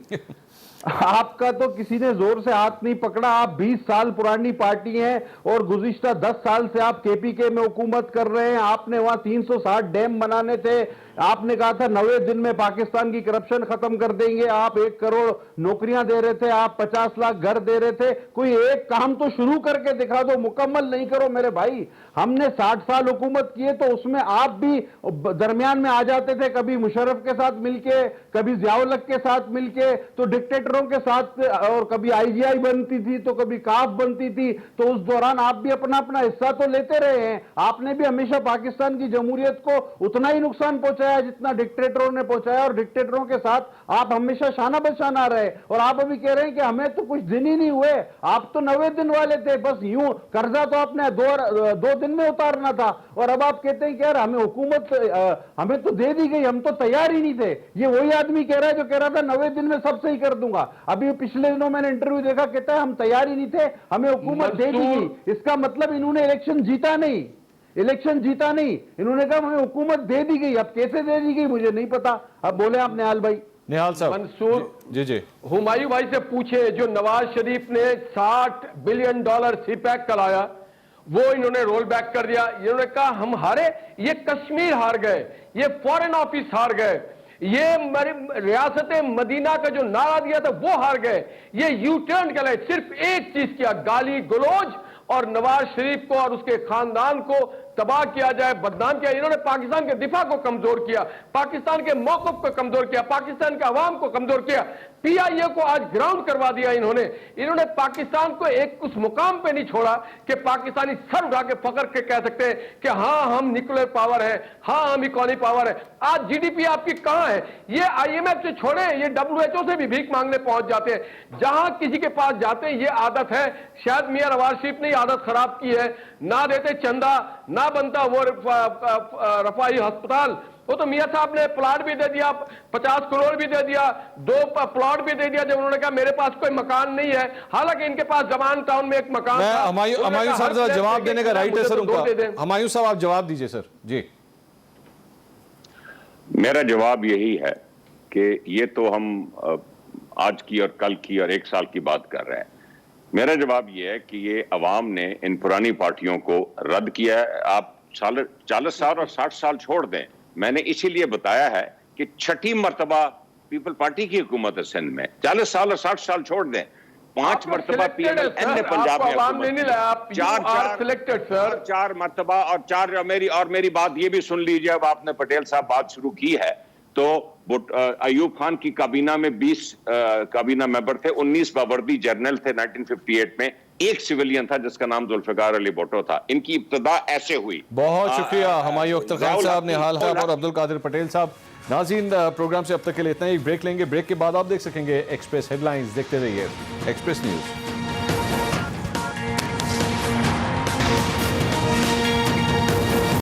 आपका तो किसी ने जोर से हाथ नहीं पकड़ा। आप 20 साल पुरानी पार्टी हैं और गुज़िश्ता 10 साल से आप KPK में हुकूमत कर रहे हैं। आपने वहां 360 डैम बनाने थे, आपने कहा था 90 दिन में पाकिस्तान की करप्शन खत्म कर देंगे, आप 1 करोड़ नौकरियां दे रहे थे, आप 50 लाख घर दे रहे थे। कोई एक काम तो शुरू करके दिखा दो, मुकम्मल नहीं करो मेरे भाई। हमने 60 साल हुकूमत की है तो उसमें आप भी दरमियान में आ जाते थे, कभी मुशर्रफ के साथ मिलके, कभी ज़ियाउल-हक के साथ मिलके, तो डिक्टेटरों के साथ, और कभी IGI बनती थी तो कभी काफ बनती थी, तो उस दौरान आप भी अपना अपना हिस्सा तो लेते रहे हैं। आपने भी हमेशा पाकिस्तान की जमहूरियत को उतना ही नुकसान पहुंचाया जितना डिक्टेटरों ने पहुंचाया और डिक्टेटरों के साथ आप हमेशा शाना बशाना रहे। और आप अभी कह रहे हैं कि हमें तो कुछ दिन ही नहीं हुए, आप तो 90 दिन वाले थे, बस यूं कर्जा तो आपने 2 दिन में उतारना था और अब आप कहते हैं कि यार हमें हुकूमत हमें तो दे दी गई, हम तो तैयार ही नहीं थे। ये वही आदमी कह रहा है जो कह रहा था 90 दिन में सब सही कर दूंगा। अभी पिछले दिनों मैंने इंटरव्यू देखा, कहता है हम तैयार ही नहीं थे, हमें हुकूमत दे दी गई। इसका मतलब इन्होंने इलेक्शन जीता नहीं, इन्होंने कहा हमें हुकूमत दे दी गई। अब कैसे दे दी गई मुझे नहीं पता। अब बोले आप निहाल भाई। निहाल साहब मंसूर जी हुमायूं भाई से पूछे, जो नवाज शरीफ ने $60 बिलियन CPAC कराया वो इन्होंने रोल बैक कर दिया। इन्होंने कहा हम हारे, ये कश्मीर हार गए, ये फॉरेन ऑफिस हार गए, ये रियासत मदीना का जो नारा दिया था वो हार गए। ये यू टर्न कर, सिर्फ एक चीज किया, गाली गलौज और नवाज शरीफ को और उसके खानदान को तबाह किया जाए, बदनाम किया। इन्होंने पाकिस्तान के दिफा को कमजोर किया, पाकिस्तान के मौक़िफ़ को कमजोर किया, पाकिस्तान के अवाम को कमजोर किया, PIA को आज ग्राउंड करवा दिया। इन्होंने पाकिस्तान को एक उस मुकाम पे नहीं छोड़ा कि पाकिस्तानी सर उठा के फकर के कह सकते हैं कि हाँ हम न्यूक्लियर पावर है, हाँ हम इकोनॉमिक पावर है। आज GDP आपकी कहां है? ये IMF से छोड़े, ये WHO से भी भीख मांगने पहुंच जाते हैं। जहां किसी के पास जाते हैं, ये आदत है, शायद मियां नवाज शरीफ ने आदत खराब की है, ना देते चंदा, ना बनता वो रफाई अस्पताल, वो तो मियां साहब ने प्लाट भी दे दिया, 50 करोड़ भी दे दिया, 2 प्लॉट भी दे दिया जब उन्होंने कहा मेरे पास कोई मकान नहीं है। हालांकि इनके पास जवान टाउन में एक मकान था। हुमायूं साहब जरा जवाब देने का राइट है सर उनका। हुमायूं साहब आप जवाब दीजिए सर। जी मेरा जवाब यही है कि ये तो हम आज की और कल की और 1 साल की बात कर रहे हैं। मेरा जवाब यह है कि ये अवाम ने इन पुरानी पार्टियों को रद्द किया है। आप 40 साल और 60 साल छोड़ दें, मैंने इसीलिए बताया है कि 6ठी मर्तबा पीपल पार्टी की हुकूमत है सिंध में। 40 साल और 60 साल छोड़ दें, 5 मर्तबा PMLN ने पंजाब में 4 मर्तबा और 4 मेरी बात ये भी सुन लीजिए। अब आपने पटेल साहब बात शुरू की है तो अयूब खान की काबीना में 20 काबीना मेंबर थे, 19 बावर्दी जनरल थे 1958 में, एक सिविलियन था जिसका नाम जुल्फिकार अली भुट्टो था। इनकी इब्तिदा ऐसे हुई। बहुत शुक्रिया हुमायूं अख्तर खान साहब, निहाल साहब और अब्दुल कादिर पटेल साहब। नाज़रीन, प्रोग्राम से अब तक के लिए इतना ही। ब्रेक लेंगे, ब्रेक के बाद आप देख सकेंगे एक्सप्रेस हेडलाइंस। देखते रहिए एक्सप्रेस न्यूज़।